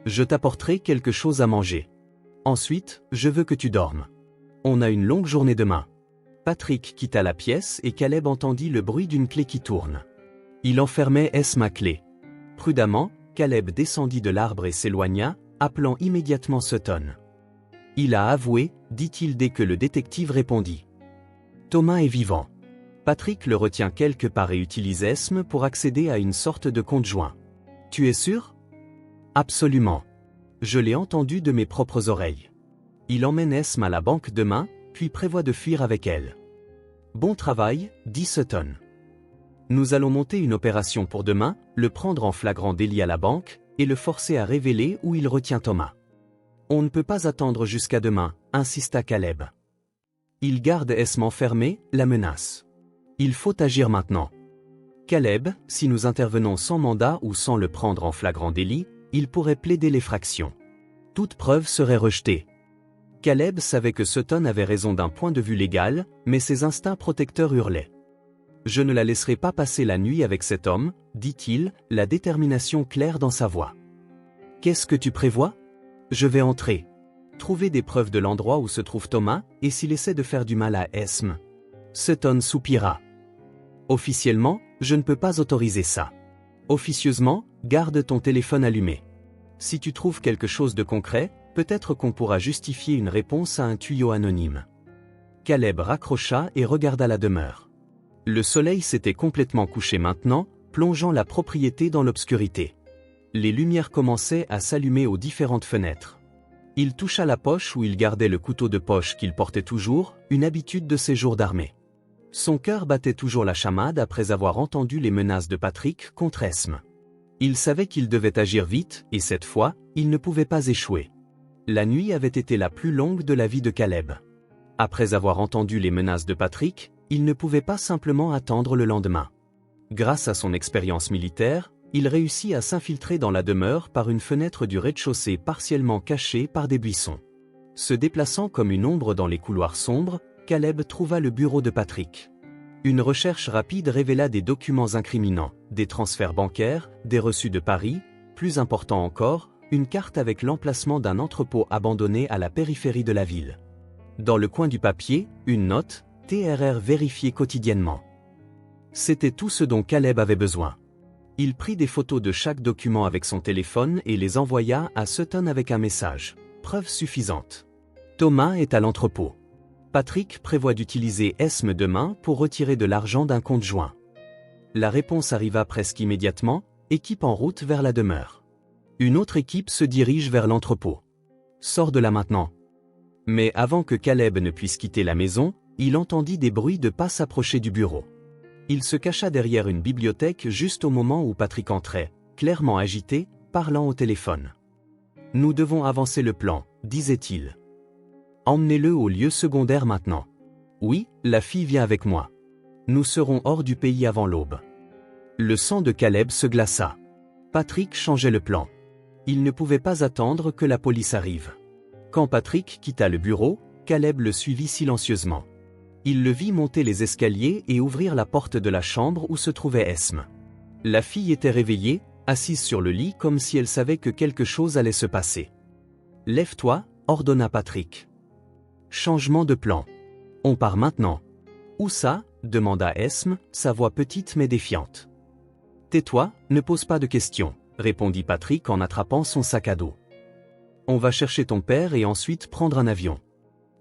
A: Je t'apporterai quelque chose à manger. » Ensuite, je veux que tu dormes. On a une longue journée demain. Patrick quitta la pièce et Caleb entendit le bruit d'une clé qui tourne. Il enfermait Esme à clé. Prudemment, Caleb descendit de l'arbre et s'éloigna, appelant immédiatement Sutton. Il a avoué, dit-il dès que le détective répondit. Thomas est vivant. Patrick le retient quelque part et utilise Esme pour accéder à une sorte de compte joint. Tu es sûr? Absolument. Je l'ai entendu de mes propres oreilles. Il emmène Esme à la banque demain, puis prévoit de fuir avec elle. Bon travail, dit Sutton. Nous allons monter une opération pour demain, le prendre en flagrant délit à la banque, et le forcer à révéler où il retient Thomas. On ne peut pas attendre jusqu'à demain, insista Caleb. Il garde Esme enfermée, la menace. Il faut agir maintenant. Caleb, si nous intervenons sans mandat ou sans le prendre en flagrant délit, il pourrait plaider l'effraction. Toute preuve serait rejetée. Caleb savait que Sutton avait raison d'un point de vue légal, mais ses instincts protecteurs hurlaient. Je ne la laisserai pas passer la nuit avec cet homme, dit-il, la détermination claire dans sa voix. Qu'est-ce que tu prévois? Je vais entrer. Trouver des preuves de l'endroit où se trouve Thomas, et s'il essaie de faire du mal à Esme. Sutton soupira. Officiellement, je ne peux pas autoriser ça. Officieusement, garde ton téléphone allumé. Si tu trouves quelque chose de concret, peut-être qu'on pourra justifier une réponse à un tuyau anonyme. Caleb raccrocha et regarda la demeure. Le soleil s'était complètement couché maintenant, plongeant la propriété dans l'obscurité. Les lumières commençaient à s'allumer aux différentes fenêtres. Il toucha la poche où il gardait le couteau de poche qu'il portait toujours, une habitude de ses jours d'armée. Son cœur battait toujours la chamade après avoir entendu les menaces de Patrick contre Esme. Il savait qu'il devait agir vite, et cette fois, il ne pouvait pas échouer. La nuit avait été la plus longue de la vie de Caleb. Après avoir entendu les menaces de Patrick, il ne pouvait pas simplement attendre le lendemain. Grâce à son expérience militaire, il réussit à s'infiltrer dans la demeure par une fenêtre du rez-de-chaussée partiellement cachée par des buissons. Se déplaçant comme une ombre dans les couloirs sombres, Caleb trouva le bureau de Patrick. Une recherche rapide révéla des documents incriminants, des transferts bancaires, des reçus de Paris, plus important encore, une carte avec l'emplacement d'un entrepôt abandonné à la périphérie de la ville. Dans le coin du papier, une note, TRR vérifiée quotidiennement. C'était tout ce dont Caleb avait besoin. Il prit des photos de chaque document avec son téléphone et les envoya à Sutton avec un message. Preuve suffisante. Thomas est à l'entrepôt. Patrick prévoit d'utiliser Esme demain pour retirer de l'argent d'un compte joint. La réponse arriva presque immédiatement, équipe en route vers la demeure. Une autre équipe se dirige vers l'entrepôt. Sors de là maintenant. Mais avant que Caleb ne puisse quitter la maison, il entendit des bruits de pas s'approcher du bureau. Il se cacha derrière une bibliothèque juste au moment où Patrick entrait, clairement agité, parlant au téléphone. « Nous devons avancer le plan, disait-il. Emmenez-le au lieu secondaire maintenant. Oui, la fille vient avec moi. Nous serons hors du pays avant l'aube. » Le sang de Caleb se glaça. Patrick changeait le plan. Il ne pouvait pas attendre que la police arrive. Quand Patrick quitta le bureau, Caleb le suivit silencieusement. Il le vit monter les escaliers et ouvrir la porte de la chambre où se trouvait Esme. La fille était réveillée, assise sur le lit comme si elle savait que quelque chose allait se passer. « Lève-toi » ordonna Patrick. Changement de plan. On part maintenant. Où ça? Demanda Esme, sa voix petite mais défiante. Tais-toi, ne pose pas de questions, répondit Patrick en attrapant son sac à dos. On va chercher ton père et ensuite prendre un avion.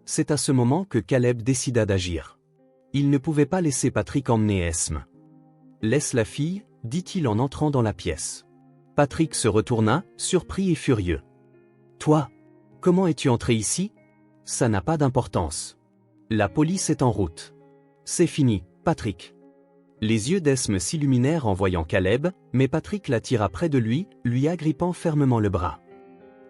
A: C'est à ce moment que Caleb décida d'agir. Il ne pouvait pas laisser Patrick emmener Esme. Laisse la fille, dit-il en entrant dans la pièce. Patrick se retourna, surpris et furieux. Toi, comment es-tu entré ici? Ça n'a pas d'importance. La police est en route. C'est fini, Patrick. Les yeux d'Esme s'illuminèrent en voyant Caleb, mais Patrick l'attira près de lui agrippant fermement le bras.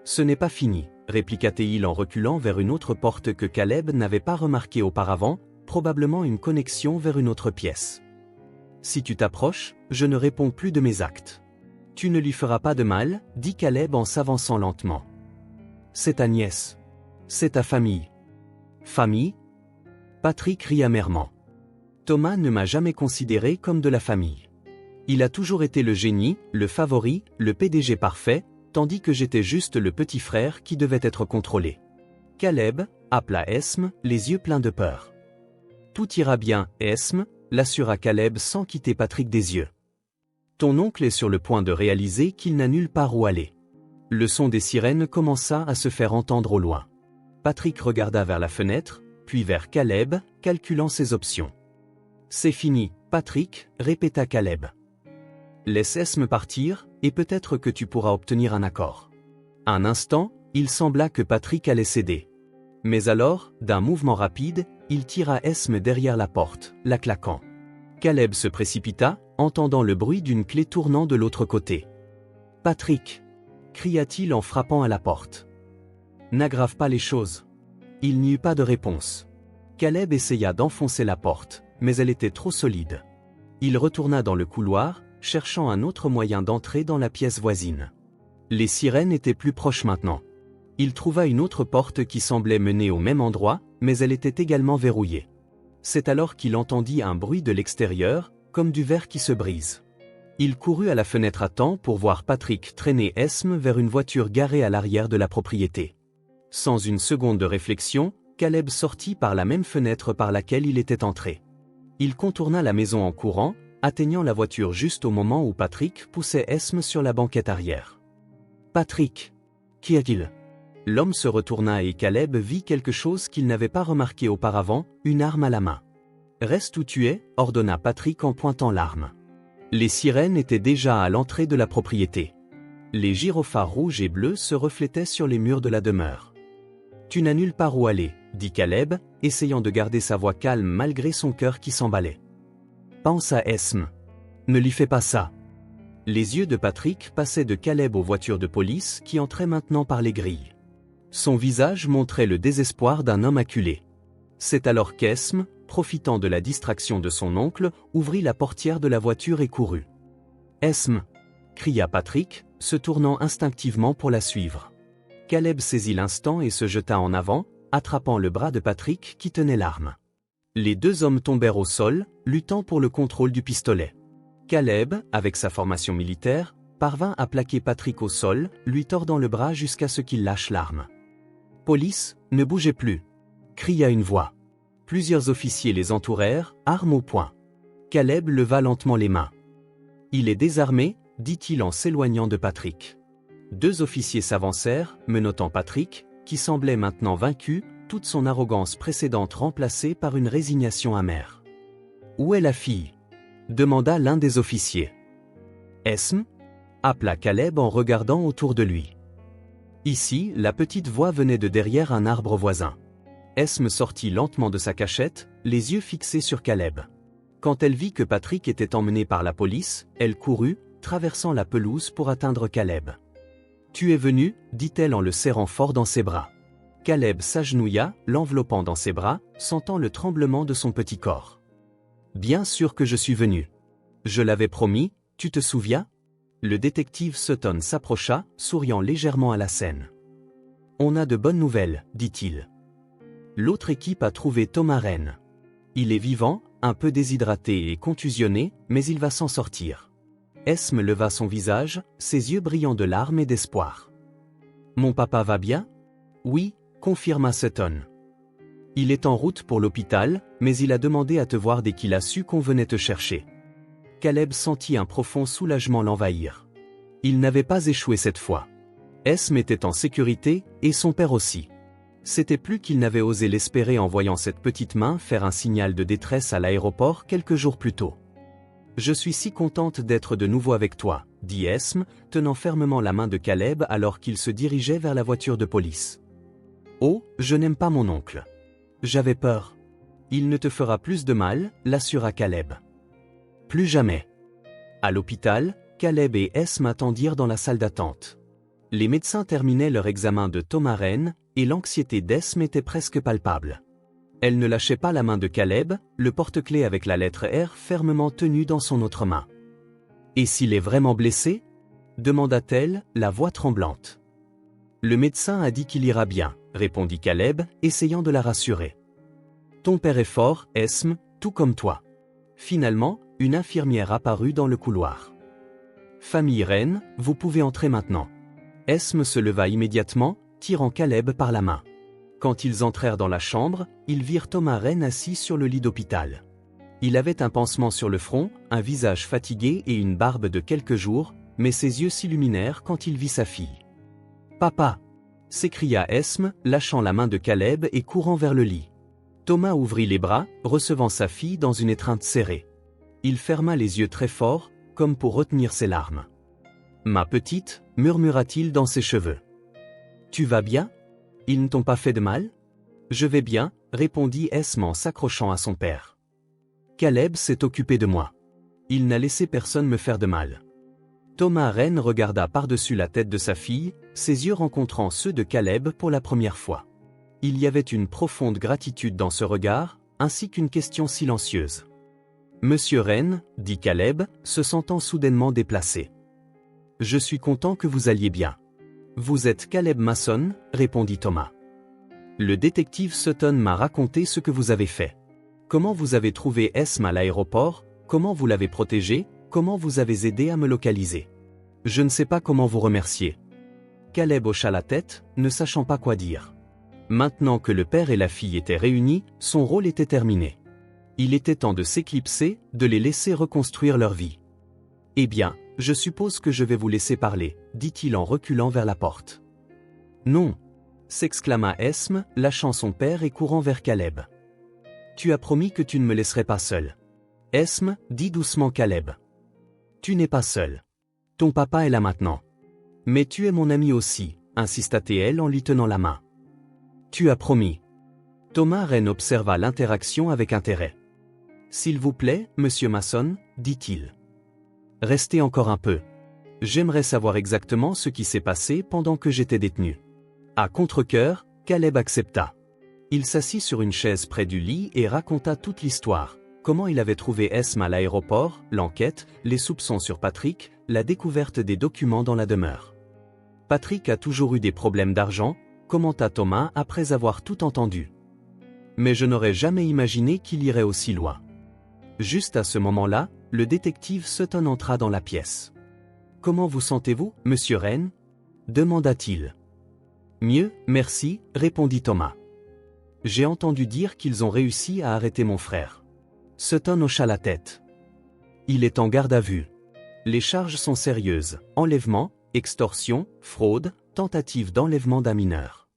A: Ce n'est pas fini, répliqua-t-il en reculant vers une autre porte que Caleb n'avait pas remarquée auparavant, probablement une connexion vers une autre pièce. Si tu t'approches, je ne réponds plus de mes actes. Tu ne lui feras pas de mal, dit Caleb en s'avançant lentement. C'est ta nièce. C'est ta famille. Famille? Patrick rit amèrement. Thomas ne m'a jamais considéré comme de la famille. Il a toujours été le génie, le favori, le PDG parfait, tandis que j'étais juste le petit frère qui devait être contrôlé. Caleb appela Esme, les yeux pleins de peur. Tout ira bien, Esme, l'assura Caleb sans quitter Patrick des yeux. Ton oncle est sur le point de réaliser qu'il n'a nulle part où aller. Le son des sirènes commença à se faire entendre au loin. Patrick regarda vers la fenêtre, puis vers Caleb, calculant ses options. C'est fini, Patrick, répéta Caleb. Laisse Esme partir, et peut-être que tu pourras obtenir un accord. Un instant, il sembla que Patrick allait céder. Mais alors, d'un mouvement rapide, il tira Esme derrière la porte, la claquant. Caleb se précipita, entendant le bruit d'une clé tournant de l'autre côté. « Patrick !» cria-t-il en frappant à la porte. « N'aggrave pas les choses. » Il n'y eut pas de réponse. Caleb essaya d'enfoncer la porte, mais elle était trop solide. Il retourna dans le couloir, cherchant un autre moyen d'entrer dans la pièce voisine. Les sirènes étaient plus proches maintenant. Il trouva une autre porte qui semblait mener au même endroit, mais elle était également verrouillée. C'est alors qu'il entendit un bruit de l'extérieur, comme du verre qui se brise. Il courut à la fenêtre à temps pour voir Patrick traîner Esme vers une voiture garée à l'arrière de la propriété. Sans une seconde de réflexion, Caleb sortit par la même fenêtre par laquelle il était entré. Il contourna la maison en courant, atteignant la voiture juste au moment où Patrick poussait Esme sur la banquette arrière. « Patrick ! Qu'y a-t-il » L'homme se retourna et Caleb vit quelque chose qu'il n'avait pas remarqué auparavant, une arme à la main. « Reste où tu es » ordonna Patrick en pointant l'arme. Les sirènes étaient déjà à l'entrée de la propriété. Les gyrophares rouges et bleus se reflétaient sur les murs de la demeure. « Tu n'as nulle part où aller » dit Caleb, essayant de garder sa voix calme malgré son cœur qui s'emballait. « Pense à Esme. Ne lui fais pas ça. » Les yeux de Patrick passaient de Caleb aux voitures de police qui entraient maintenant par les grilles. Son visage montrait le désespoir d'un homme acculé. C'est alors qu'Esme, profitant de la distraction de son oncle, ouvrit la portière de la voiture et courut. « Esme !» cria Patrick, se tournant instinctivement pour la suivre. Caleb saisit l'instant et se jeta en avant, attrapant le bras de Patrick qui tenait l'arme. Les deux hommes tombèrent au sol, luttant pour le contrôle du pistolet. Caleb, avec sa formation militaire, parvint à plaquer Patrick au sol, lui tordant le bras jusqu'à ce qu'il lâche l'arme. « Police, ne bougez plus !» cria une voix. Plusieurs officiers les entourèrent, armes au poing. Caleb leva lentement les mains. « Il est désarmé » dit-il en s'éloignant de Patrick. Deux officiers s'avancèrent, menottant Patrick, qui semblait maintenant vaincu, toute son arrogance précédente remplacée par une résignation amère. « Où est la fille ?» demanda l'un des officiers. « Esme » appela Caleb en regardant autour de lui. Ici, la petite voix venait de derrière un arbre voisin. Esme sortit lentement de sa cachette, les yeux fixés sur Caleb. Quand elle vit que Patrick était emmené par la police, elle courut, traversant la pelouse pour atteindre Caleb. « Tu es venu » dit-elle en le serrant fort dans ses bras. Caleb s'agenouilla, l'enveloppant dans ses bras, sentant le tremblement de son petit corps. « Bien sûr que je suis venu. Je l'avais promis, tu te souviens ?» Le détective Sutton s'approcha, souriant légèrement à la scène. « On a de bonnes nouvelles, dit-il. L'autre équipe a trouvé Thomas Rennes. Il est vivant, un peu déshydraté et contusionné, mais il va s'en sortir. » Esme leva son visage, ses yeux brillants de larmes et d'espoir. « Mon papa va bien ?»« Oui, » confirma Sutton. « Il est en route pour l'hôpital, mais il a demandé à te voir dès qu'il a su qu'on venait te chercher. » Caleb sentit un profond soulagement l'envahir. Il n'avait pas échoué cette fois. Esme était en sécurité, et son père aussi. C'était plus qu'il n'avait osé l'espérer en voyant cette petite main faire un signal de détresse à l'aéroport quelques jours plus tôt. « Je suis si contente d'être de nouveau avec toi, » dit Esme, tenant fermement la main de Caleb alors qu'il se dirigeait vers la voiture de police. « Oh, je n'aime pas mon oncle. J'avais peur. Il ne te fera plus de mal, l'assura Caleb. Plus jamais. » À l'hôpital, Caleb et Esme attendirent dans la salle d'attente. Les médecins terminaient leur examen de Thomas Rennes, et l'anxiété d'Esme était presque palpable. Elle ne lâchait pas la main de Caleb, le porte-clés avec la lettre R fermement tenu dans son autre main. « Et s'il est vraiment blessé ?» demanda-t-elle, la voix tremblante. « Le médecin a dit qu'il ira bien, » répondit Caleb, essayant de la rassurer. « Ton père est fort, Esme, tout comme toi. » Finalement, une infirmière apparut dans le couloir. « Famille Rennes, vous pouvez entrer maintenant. » Esme se leva immédiatement, tirant Caleb par la main. « Quand ils entrèrent dans la chambre, ils virent Thomas Rennes assis sur le lit d'hôpital. Il avait un pansement sur le front, un visage fatigué et une barbe de quelques jours, mais ses yeux s'illuminèrent quand il vit sa fille. « Papa !» s'écria Esme, lâchant la main de Caleb et courant vers le lit. Thomas ouvrit les bras, recevant sa fille dans une étreinte serrée. Il ferma les yeux très fort, comme pour retenir ses larmes. « Ma petite » murmura-t-il dans ses cheveux. « Tu vas bien? Ils ne t'ont pas fait de mal? » « Je vais bien, répondit Esme en s'accrochant à son père. « Caleb s'est occupé de moi. Il n'a laissé personne me faire de mal. » Thomas Rennes regarda par-dessus la tête de sa fille, ses yeux rencontrant ceux de Caleb pour la première fois. Il y avait une profonde gratitude dans ce regard, ainsi qu'une question silencieuse. « Monsieur Rennes, dit Caleb, se sentant soudainement déplacé. « Je suis content que vous alliez bien. »« Vous êtes Caleb Mason, répondit Thomas. Le détective Sutton m'a raconté ce que vous avez fait. Comment vous avez trouvé Esme à l'aéroport, comment vous l'avez protégée, comment vous avez aidé à me localiser. Je ne sais pas comment vous remercier. » Caleb hocha la tête, ne sachant pas quoi dire. Maintenant que le père et la fille étaient réunis, son rôle était terminé. Il était temps de s'éclipser, de les laisser reconstruire leur vie. « Eh bien, je suppose que je vais vous laisser parler, dit-il en reculant vers la porte. « Non !» s'exclama Esme, lâchant son père et courant vers Caleb. « Tu as promis que tu ne me laisserais pas seul. » Esme, dit doucement Caleb. « Tu n'es pas seul. Ton papa est là maintenant. Mais tu es mon ami aussi, insista TL en lui tenant la main. « Tu as promis. » Thomas Rennes observa l'interaction avec intérêt. « S'il vous plaît, monsieur Mason, dit-il. Restez encore un peu. J'aimerais savoir exactement ce qui s'est passé pendant que j'étais détenu. » À contre-cœur, Caleb accepta. Il s'assit sur une chaise près du lit et raconta toute l'histoire. Comment il avait trouvé Esme à l'aéroport, l'enquête, les soupçons sur Patrick, la découverte des documents dans la demeure. « Patrick a toujours eu des problèmes d'argent, commenta Thomas après avoir tout entendu. Mais je n'aurais jamais imaginé qu'il irait aussi loin. » Juste à ce moment-là, le détective Sutton entra dans la pièce. « Comment vous sentez-vous, monsieur Rennes ?» demanda-t-il. « Mieux, merci, répondit Thomas. J'ai entendu dire qu'ils ont réussi à arrêter mon frère. » Sutton hocha la tête. « Il est en garde à vue. Les charges sont sérieuses, enlèvement, extorsion, fraude, tentative d'enlèvement d'un mineur.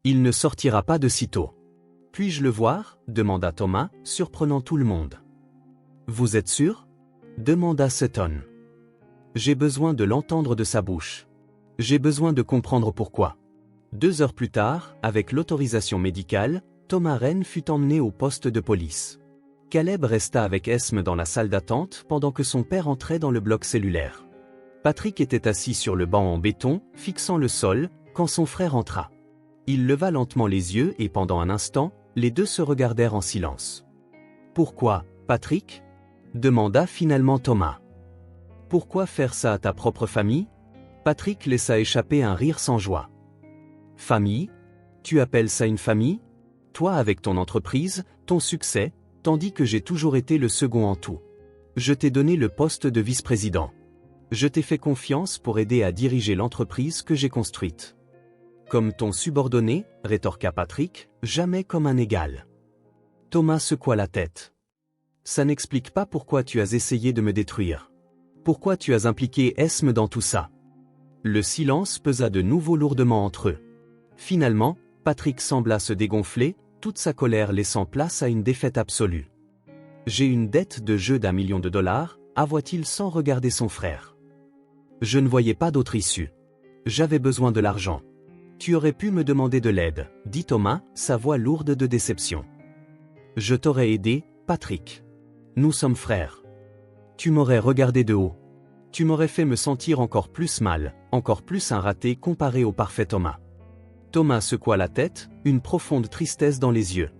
A: Il ne sortira pas de sitôt. »« Puis-je le voir ?» demanda Thomas, surprenant tout le monde. « Vous êtes sûr ?» demanda Sutton. « J'ai besoin de l'entendre de sa bouche. J'ai besoin de comprendre pourquoi. » 2 heures plus tard, avec l'autorisation médicale, Thomas Rennes fut emmené au poste de police. Caleb resta avec Esme dans la salle d'attente pendant que son père entrait dans le bloc cellulaire. Patrick était assis sur le banc en béton, fixant le sol, quand son frère entra. Il leva lentement les yeux et pendant un instant, les deux se regardèrent en silence. « Pourquoi, Patrick ?» demanda finalement Thomas. « Pourquoi faire ça à ta propre famille ?» Patrick laissa échapper un rire sans joie. « Famille? Tu appelles ça une famille? Toi avec ton entreprise, ton succès, tandis que j'ai toujours été le second en tout. Je t'ai donné le poste de vice-président. Je t'ai fait confiance pour aider à diriger l'entreprise que j'ai construite. » « Comme ton subordonné, rétorqua Patrick, jamais comme un égal. » Thomas secoua la tête. « Ça n'explique pas pourquoi tu as essayé de me détruire. Pourquoi tu as impliqué Esme dans tout ça. » Le silence pesa de nouveau lourdement entre eux. Finalement, Patrick sembla se dégonfler, toute sa colère laissant place à une défaite absolue. « J'ai une dette de jeu d'1 million de dollars, avoua-t-il sans regarder son frère. Je ne voyais pas d'autre issue. J'avais besoin de l'argent. Tu aurais pu me demander de l'aide, dit Thomas, sa voix lourde de déception. Je t'aurais aidé, Patrick. Nous sommes frères. Tu m'aurais regardé de haut. Tu m'aurais fait me sentir encore plus mal, encore plus un raté comparé au parfait Thomas. Thomas secoua la tête, une profonde tristesse dans les yeux.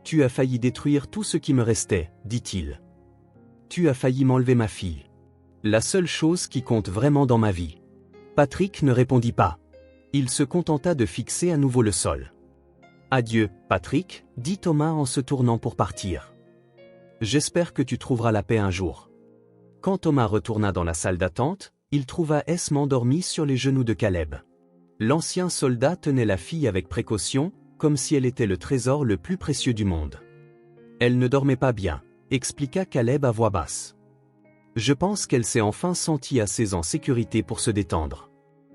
A: Tu as failli détruire tout ce qui me restait, dit-il. Tu as failli m'enlever ma fille. La seule chose qui compte vraiment dans ma vie. Patrick ne répondit pas. Il se contenta de fixer à nouveau le sol. Adieu, Patrick, dit Thomas en se tournant pour partir. J'espère que tu trouveras la paix un jour. Quand Thomas retourna dans la salle d'attente, il trouva Esme endormie sur les genoux de Caleb. L'ancien soldat tenait la fille avec précaution, comme si elle était le trésor le plus précieux du monde. Elle ne dormait pas bien, expliqua Caleb à voix basse. Je pense qu'elle s'est enfin sentie assez en sécurité pour se détendre.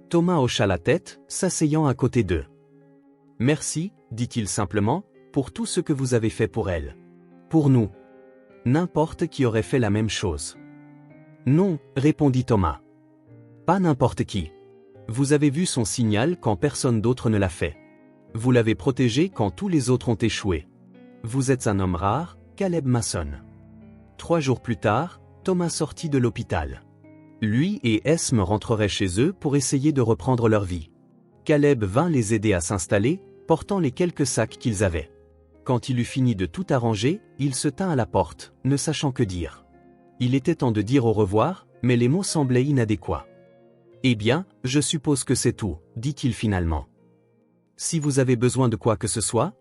A: Thomas hocha la tête, s'asseyant à côté d'eux. Merci, dit-il simplement, pour tout ce que vous avez fait pour elle. Pour nous. N'importe qui aurait fait la même chose. Non, répondit Thomas. Pas n'importe qui. Vous avez vu son signal quand personne d'autre ne l'a fait. Vous l'avez protégé quand tous les autres ont échoué. Vous êtes un homme rare, Caleb Mason. 3 jours plus tard, Thomas sortit de l'hôpital. Lui et Esme rentreraient chez eux pour essayer de reprendre leur vie. Caleb vint les aider à s'installer, portant les quelques sacs qu'ils avaient. Quand il eut fini de tout arranger, il se tint à la porte, ne sachant que dire. Il était temps de dire au revoir, mais les mots semblaient inadéquats. Eh bien, je suppose que c'est tout, dit-il finalement. Si vous avez besoin de quoi que ce soit,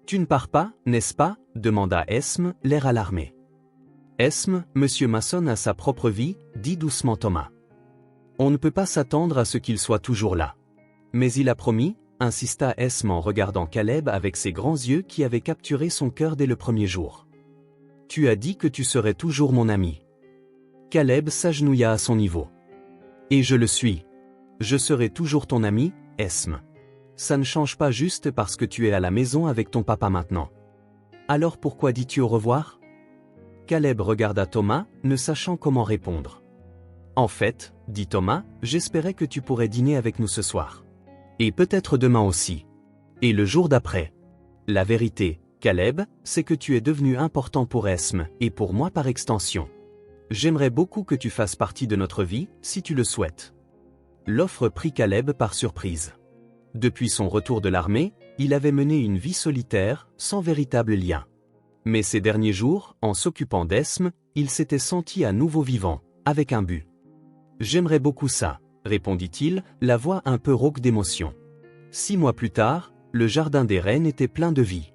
A: tu ne pars pas, n'est-ce pas, demanda Esme, l'air alarmé. Esme, Monsieur Mason a sa propre vie, dit doucement Thomas. On ne peut pas s'attendre à ce qu'il soit toujours là. Mais il a promis, insista Esme en regardant Caleb avec ses grands yeux qui avaient capturé son cœur dès le premier jour. Tu as dit que tu serais toujours mon ami. Caleb s'agenouilla à son niveau. Et je le suis. Je serai toujours ton ami, Esme. Ça ne change pas juste parce que tu es à la maison avec ton papa maintenant. Alors pourquoi dis-tu au revoir ? Caleb regarda Thomas, ne sachant comment répondre. En fait, dit Thomas, j'espérais que tu pourrais dîner avec nous ce soir. Et peut-être demain aussi. Et le jour d'après. La vérité, Caleb, c'est que tu es devenu important pour Esme, et pour moi par extension. J'aimerais beaucoup que tu fasses partie de notre vie, si tu le souhaites. L'offre prit Caleb par surprise. Depuis son retour de l'armée, il avait mené une vie solitaire, sans véritable lien. Mais ces derniers jours, en s'occupant d'Esme, il s'était senti à nouveau vivant, avec un but. J'aimerais beaucoup ça, répondit-il, la voix un peu rauque d'émotion. 6 mois plus tard, le jardin des reines était plein de vie.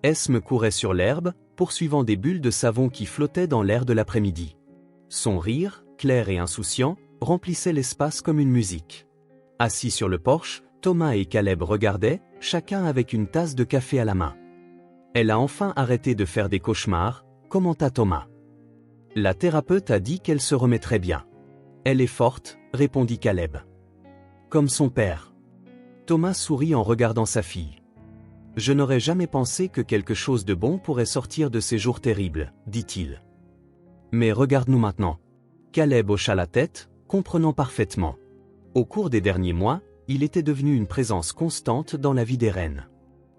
A: Esme courait sur l'herbe, poursuivant des bulles de savon qui flottaient dans l'air de l'après-midi. Son rire, clair et insouciant, remplissait l'espace comme une musique. Assis sur le porche, Thomas et Caleb regardaient, chacun avec une tasse de café à la main. Elle a enfin arrêté de faire des cauchemars, commenta Thomas. La thérapeute a dit qu'elle se remettrait bien. Elle est forte, répondit Caleb. Comme son père. Thomas sourit en regardant sa fille. Je n'aurais jamais pensé que quelque chose de bon pourrait sortir de ces jours terribles, dit-il. Mais regarde-nous maintenant. Caleb hocha la tête, comprenant parfaitement. Au cours des derniers mois, il était devenu une présence constante dans la vie des reines.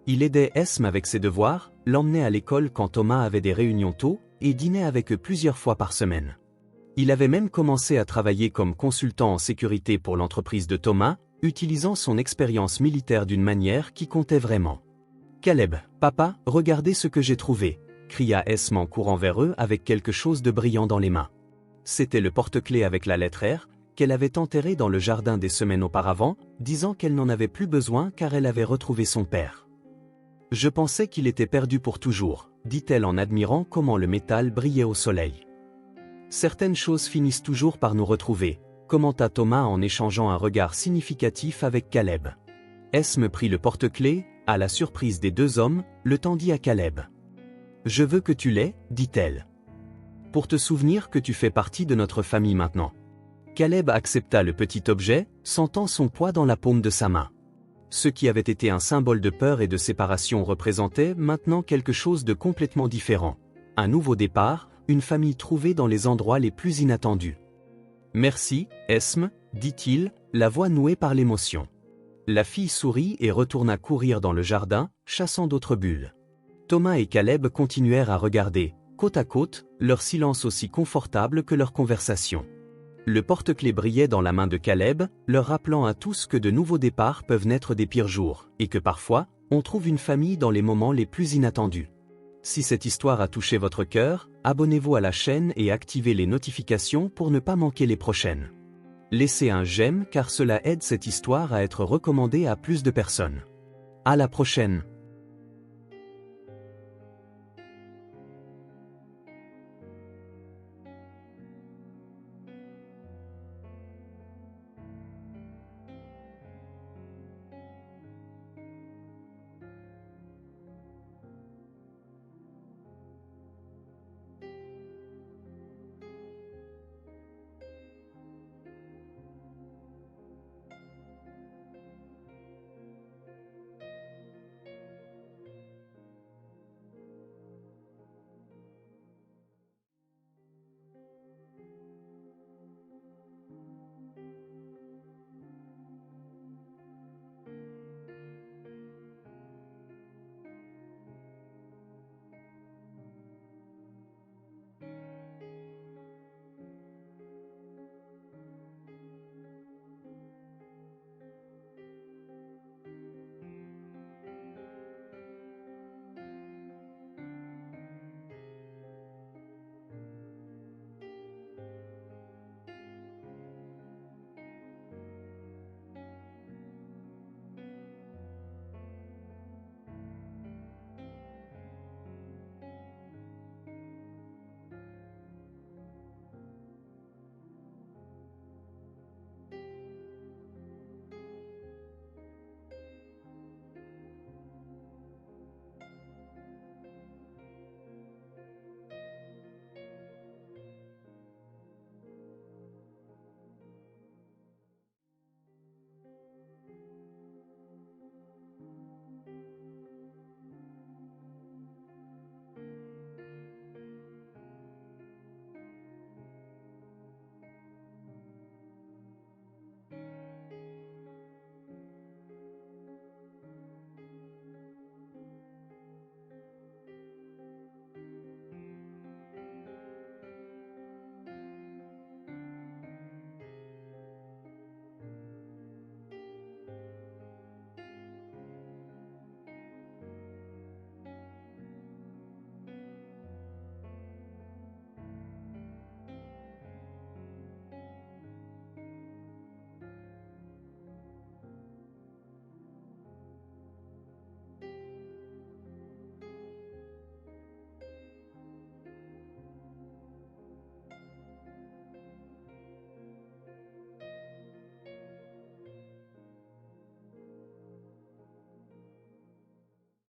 A: Il aidait Esme avec ses devoirs, l'emmenait à l'école quand Thomas avait des réunions tôt, et dînait avec eux plusieurs fois par semaine. Il avait même commencé à travailler comme consultant en sécurité pour l'entreprise de Thomas, utilisant son expérience militaire d'une manière qui comptait vraiment. Caleb, papa, regardez ce que j'ai trouvé, cria Esme en courant vers eux avec quelque chose de brillant dans les mains. C'était le porte-clés avec la lettre R, qu'elle avait enterré dans le jardin des semaines auparavant, disant qu'elle n'en avait plus besoin car elle avait retrouvé son père. Je pensais qu'il était perdu pour toujours, dit-elle en admirant comment le métal brillait au soleil. Certaines choses finissent toujours par nous retrouver, commenta Thomas en échangeant un regard significatif avec Caleb. Esme prit le porte-clés, à la surprise des 2 hommes, le tendit à Caleb. Je veux que tu l'aies, dit-elle. Pour te souvenir que tu fais partie de notre famille maintenant. Caleb accepta le petit objet, sentant son poids dans la paume de sa main. Ce qui avait été un symbole de peur et de séparation représentait maintenant quelque chose de complètement différent. Un nouveau départ, une famille trouvée dans les endroits les plus inattendus. Merci, Esme, dit-il, la voix nouée par l'émotion. La fille sourit et retourna courir dans le jardin, chassant d'autres bulles. Thomas et Caleb continuèrent à regarder, côte à côte, leur silence aussi confortable que leur conversation. Le porte-clés brillait dans la main de Caleb, leur rappelant à tous que de nouveaux départs peuvent naître des pires jours, et que parfois, on trouve une famille dans les moments les plus inattendus. Si cette histoire a touché votre cœur, abonnez-vous à la chaîne et activez les notifications pour ne pas manquer les prochaines. Laissez un j'aime car cela aide cette histoire à être recommandée à plus de personnes. À la prochaine.